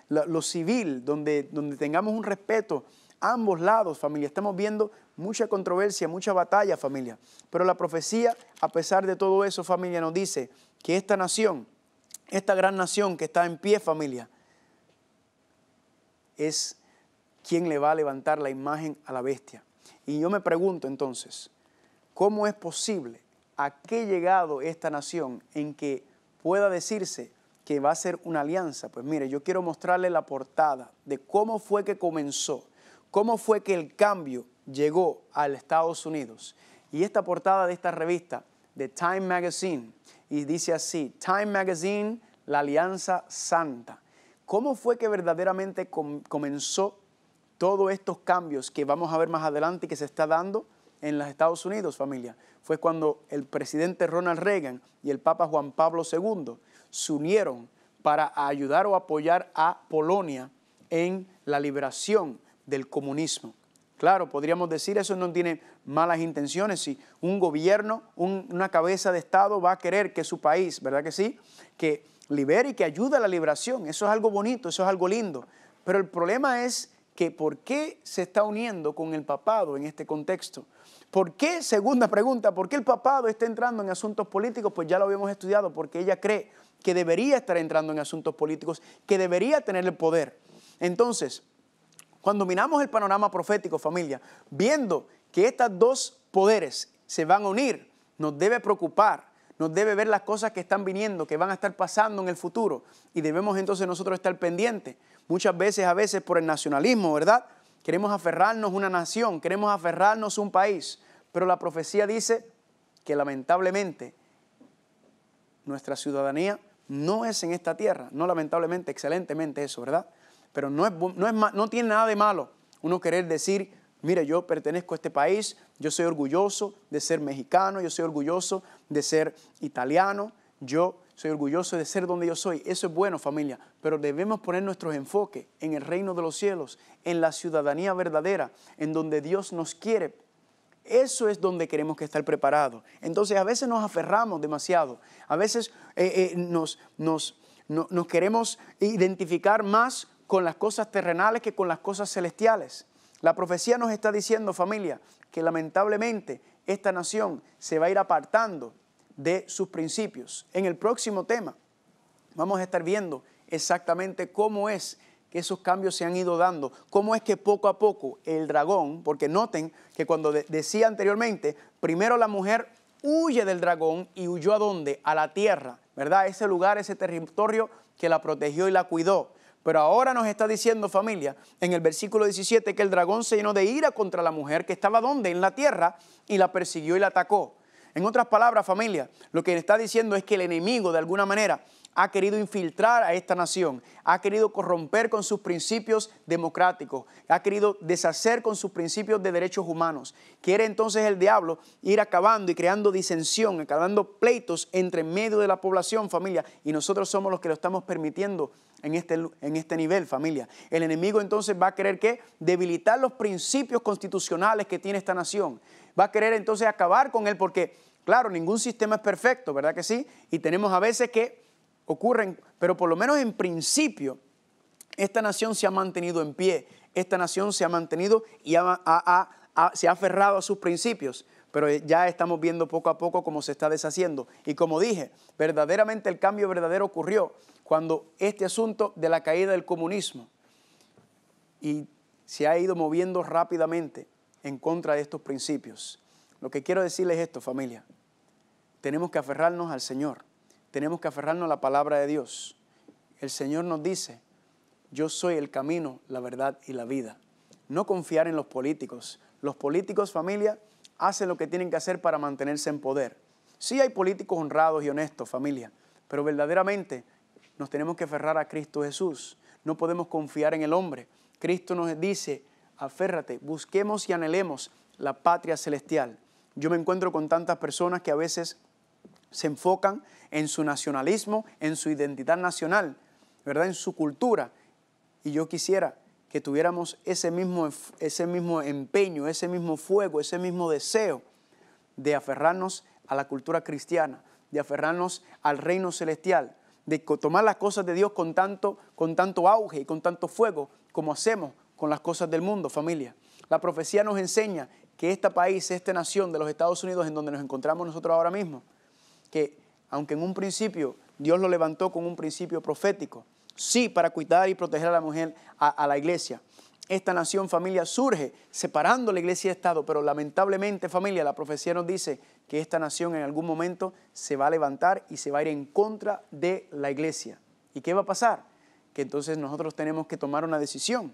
lo civil, donde tengamos un respeto a ambos lados, familia. Estamos viendo mucha controversia, mucha batalla, familia. Pero la profecía, a pesar de todo eso, familia, nos dice que esta nación, esta gran nación que está en pie, familia, es quien le va a levantar la imagen a la bestia. Y yo me pregunto entonces, ¿cómo es posible a qué ha llegado esta nación en que pueda decirse que va a ser una alianza? Pues mire, yo quiero mostrarle la portada de cómo fue que comenzó, cómo fue que el cambio llegó a Estados Unidos. Y esta portada de esta revista, de Time Magazine, y dice así, Time Magazine, la Alianza Santa. ¿Cómo fue que verdaderamente comenzó todos estos cambios que vamos a ver más adelante y que se está dando en los Estados Unidos, familia? Fue cuando el presidente Ronald Reagan y el Papa Juan Pablo II se unieron para ayudar o apoyar a Polonia en la liberación del comunismo. Claro, podríamos decir, eso no tiene malas intenciones. Si un gobierno, una cabeza de Estado va a querer que su país, ¿verdad que sí?, que libere y que ayude a la liberación. Eso es algo bonito, eso es algo lindo. Pero el problema es que ¿por qué se está uniendo con el papado en este contexto? ¿Por qué, segunda pregunta, por qué el papado está entrando en asuntos políticos? Pues ya lo habíamos estudiado, porque ella cree que debería estar entrando en asuntos políticos, que debería tener el poder. Entonces, cuando miramos el panorama profético, familia, viendo que estos dos poderes se van a unir, nos debe preocupar, nos debe ver las cosas que están viniendo, que van a estar pasando en el futuro, y debemos entonces nosotros estar pendientes. Muchas veces, a veces por el nacionalismo, ¿verdad? Queremos aferrarnos a una nación, queremos aferrarnos a un país, pero la profecía dice que lamentablemente nuestra ciudadanía no es en esta tierra, no lamentablemente, excelentemente eso, ¿verdad? Pero no tiene nada de malo uno querer decir, mire, yo pertenezco a este país, yo soy orgulloso de ser mexicano, yo soy orgulloso de ser italiano, yo soy orgulloso de ser donde yo soy. Eso es bueno, familia, pero debemos poner nuestros enfoques en el reino de los cielos, en la ciudadanía verdadera, en donde Dios nos quiere. Eso es donde queremos que estar preparados. Entonces, a veces nos aferramos demasiado, a veces nos queremos identificar más con las cosas terrenales que con las cosas celestiales. La profecía nos está diciendo, familia, que lamentablemente esta nación se va a ir apartando de sus principios. En el próximo tema vamos a estar viendo exactamente cómo es que esos cambios se han ido dando, cómo es que poco a poco el dragón, porque noten que cuando decía anteriormente, primero la mujer huye del dragón y huyó ¿a dónde? A la tierra, ¿verdad? Ese lugar, ese territorio que la protegió y la cuidó. Pero ahora nos está diciendo, familia, en el versículo 17, que el dragón se llenó de ira contra la mujer que estaba ¿dónde? En la tierra, y la persiguió y la atacó. En otras palabras, familia, lo que está diciendo es que el enemigo, de alguna manera, ha querido infiltrar a esta nación, ha querido corromper con sus principios democráticos, ha querido deshacer con sus principios de derechos humanos. Quiere entonces el diablo ir acabando y creando disensión, acabando pleitos entre medio de la población, familia, y nosotros somos los que lo estamos permitiendo en este nivel, familia. El enemigo entonces va a querer ¿qué? Debilitar los principios constitucionales que tiene esta nación. Va a querer entonces acabar con él porque, claro, ningún sistema es perfecto, ¿verdad que sí? Y tenemos a veces que ocurren, pero por lo menos en principio, esta nación se ha mantenido en pie. Esta nación se ha mantenido y se ha aferrado a sus principios. Pero ya estamos viendo poco a poco cómo se está deshaciendo. Y como dije, verdaderamente el cambio verdadero ocurrió cuando este asunto de la caída del comunismo y se ha ido moviendo rápidamente en contra de estos principios. Lo que quiero decirles es esto, familia. Tenemos que aferrarnos al Señor. Tenemos que aferrarnos a la palabra de Dios. El Señor nos dice, yo soy el camino, la verdad y la vida. No confiar en los políticos. Los políticos, familia, hacen lo que tienen que hacer para mantenerse en poder. Sí hay políticos honrados y honestos, familia, pero verdaderamente nos tenemos que aferrar a Cristo Jesús. No podemos confiar en el hombre. Cristo nos dice, aférrate, busquemos y anhelemos la patria celestial. Yo me encuentro con tantas personas que a veces se enfocan en su nacionalismo, en su identidad nacional, ¿verdad? En su cultura. Y yo quisiera que tuviéramos ese mismo empeño, ese mismo fuego, ese mismo deseo de aferrarnos a la cultura cristiana, de aferrarnos al reino celestial, de tomar las cosas de Dios con tanto auge y con tanto fuego como hacemos con las cosas del mundo, familia. La profecía nos enseña que este país, esta nación de los Estados Unidos, en donde nos encontramos nosotros ahora mismo, que aunque en un principio Dios lo levantó con un principio profético, sí, para cuidar y proteger a la mujer, a la iglesia. Esta nación, familia, surge separando la iglesia y Estado, pero lamentablemente, familia, la profecía nos dice que esta nación en algún momento se va a levantar y se va a ir en contra de la iglesia. ¿Y qué va a pasar? Que entonces nosotros tenemos que tomar una decisión.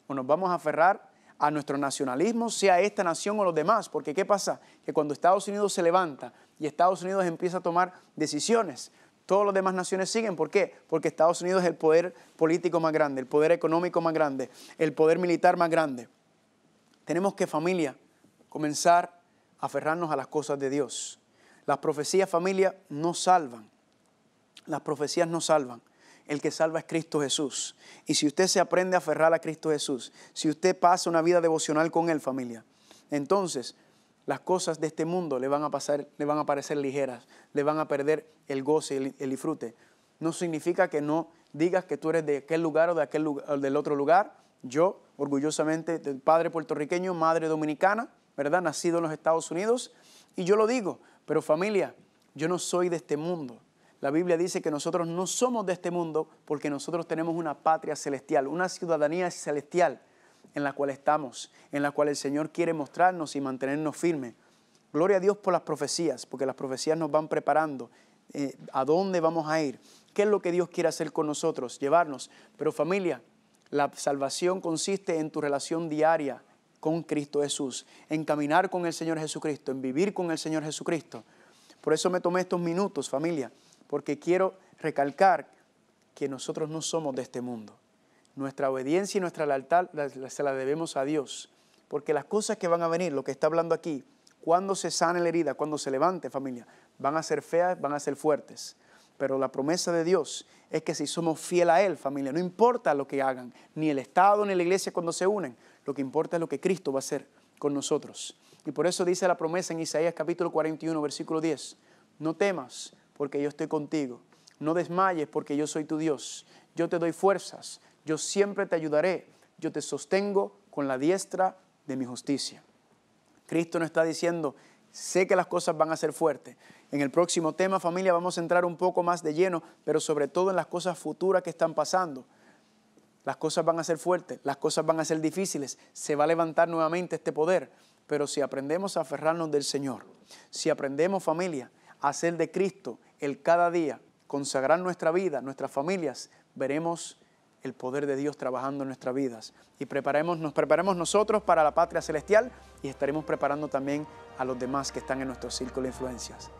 O nos vamos a aferrar a nuestro nacionalismo, sea esta nación o los demás, porque ¿qué pasa? Que cuando Estados Unidos se levanta y Estados Unidos empieza a tomar decisiones, todas las demás naciones siguen. ¿Por qué? Porque Estados Unidos es el poder político más grande, el poder económico más grande, el poder militar más grande. Tenemos que, familia, comenzar a aferrarnos a las cosas de Dios. Las profecías, familia, no salvan. Las profecías no salvan. El que salva es Cristo Jesús. Y si usted se aprende a aferrar a Cristo Jesús, si usted pasa una vida devocional con Él, familia, entonces las cosas de este mundo le van a parecer ligeras, le van a perder el goce y el disfrute. No significa que no digas que tú eres de aquel lugar o del otro lugar. Yo, orgullosamente, padre puertorriqueño, madre dominicana, ¿verdad? Nacido en los Estados Unidos, y yo lo digo, pero familia, yo no soy de este mundo. La Biblia dice que nosotros no somos de este mundo porque nosotros tenemos una patria celestial, una ciudadanía celestial en la cual estamos, en la cual el Señor quiere mostrarnos y mantenernos firmes. Gloria a Dios por las profecías, porque las profecías nos van preparando a dónde vamos a ir, qué es lo que Dios quiere hacer con nosotros, llevarnos. Pero familia, la salvación consiste en tu relación diaria con Cristo Jesús, en caminar con el Señor Jesucristo, en vivir con el Señor Jesucristo. Por eso me tomé estos minutos, familia, porque quiero recalcar que nosotros no somos de este mundo. Nuestra obediencia y nuestra lealtad se la debemos a Dios, porque las cosas que van a venir, lo que está hablando aquí, cuando se sane la herida, cuando se levante, familia, van a ser feas, van a ser fuertes. Pero la promesa de Dios es que si somos fieles a Él, familia, no importa lo que hagan, ni el Estado ni la iglesia cuando se unen, lo que importa es lo que Cristo va a hacer con nosotros. Y por eso dice la promesa en Isaías capítulo 41, versículo 10, no temas, porque yo estoy contigo. No desmayes, porque yo soy tu Dios. Yo te doy fuerzas. Yo siempre te ayudaré. Yo te sostengo con la diestra de mi justicia. Cristo nos está diciendo, sé que las cosas van a ser fuertes. En el próximo tema, familia, vamos a entrar un poco más de lleno, pero sobre todo en las cosas futuras que están pasando. Las cosas van a ser fuertes, las cosas van a ser difíciles. Se va a levantar nuevamente este poder. Pero si aprendemos a aferrarnos del Señor, si aprendemos, familia, a hacer de Cristo el cada día, consagrar nuestra vida, nuestras familias, veremos el poder de Dios trabajando en nuestras vidas. Y nos preparemos nosotros para la patria celestial y estaremos preparando también a los demás que están en nuestro círculo de influencias.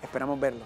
Esperamos verlo.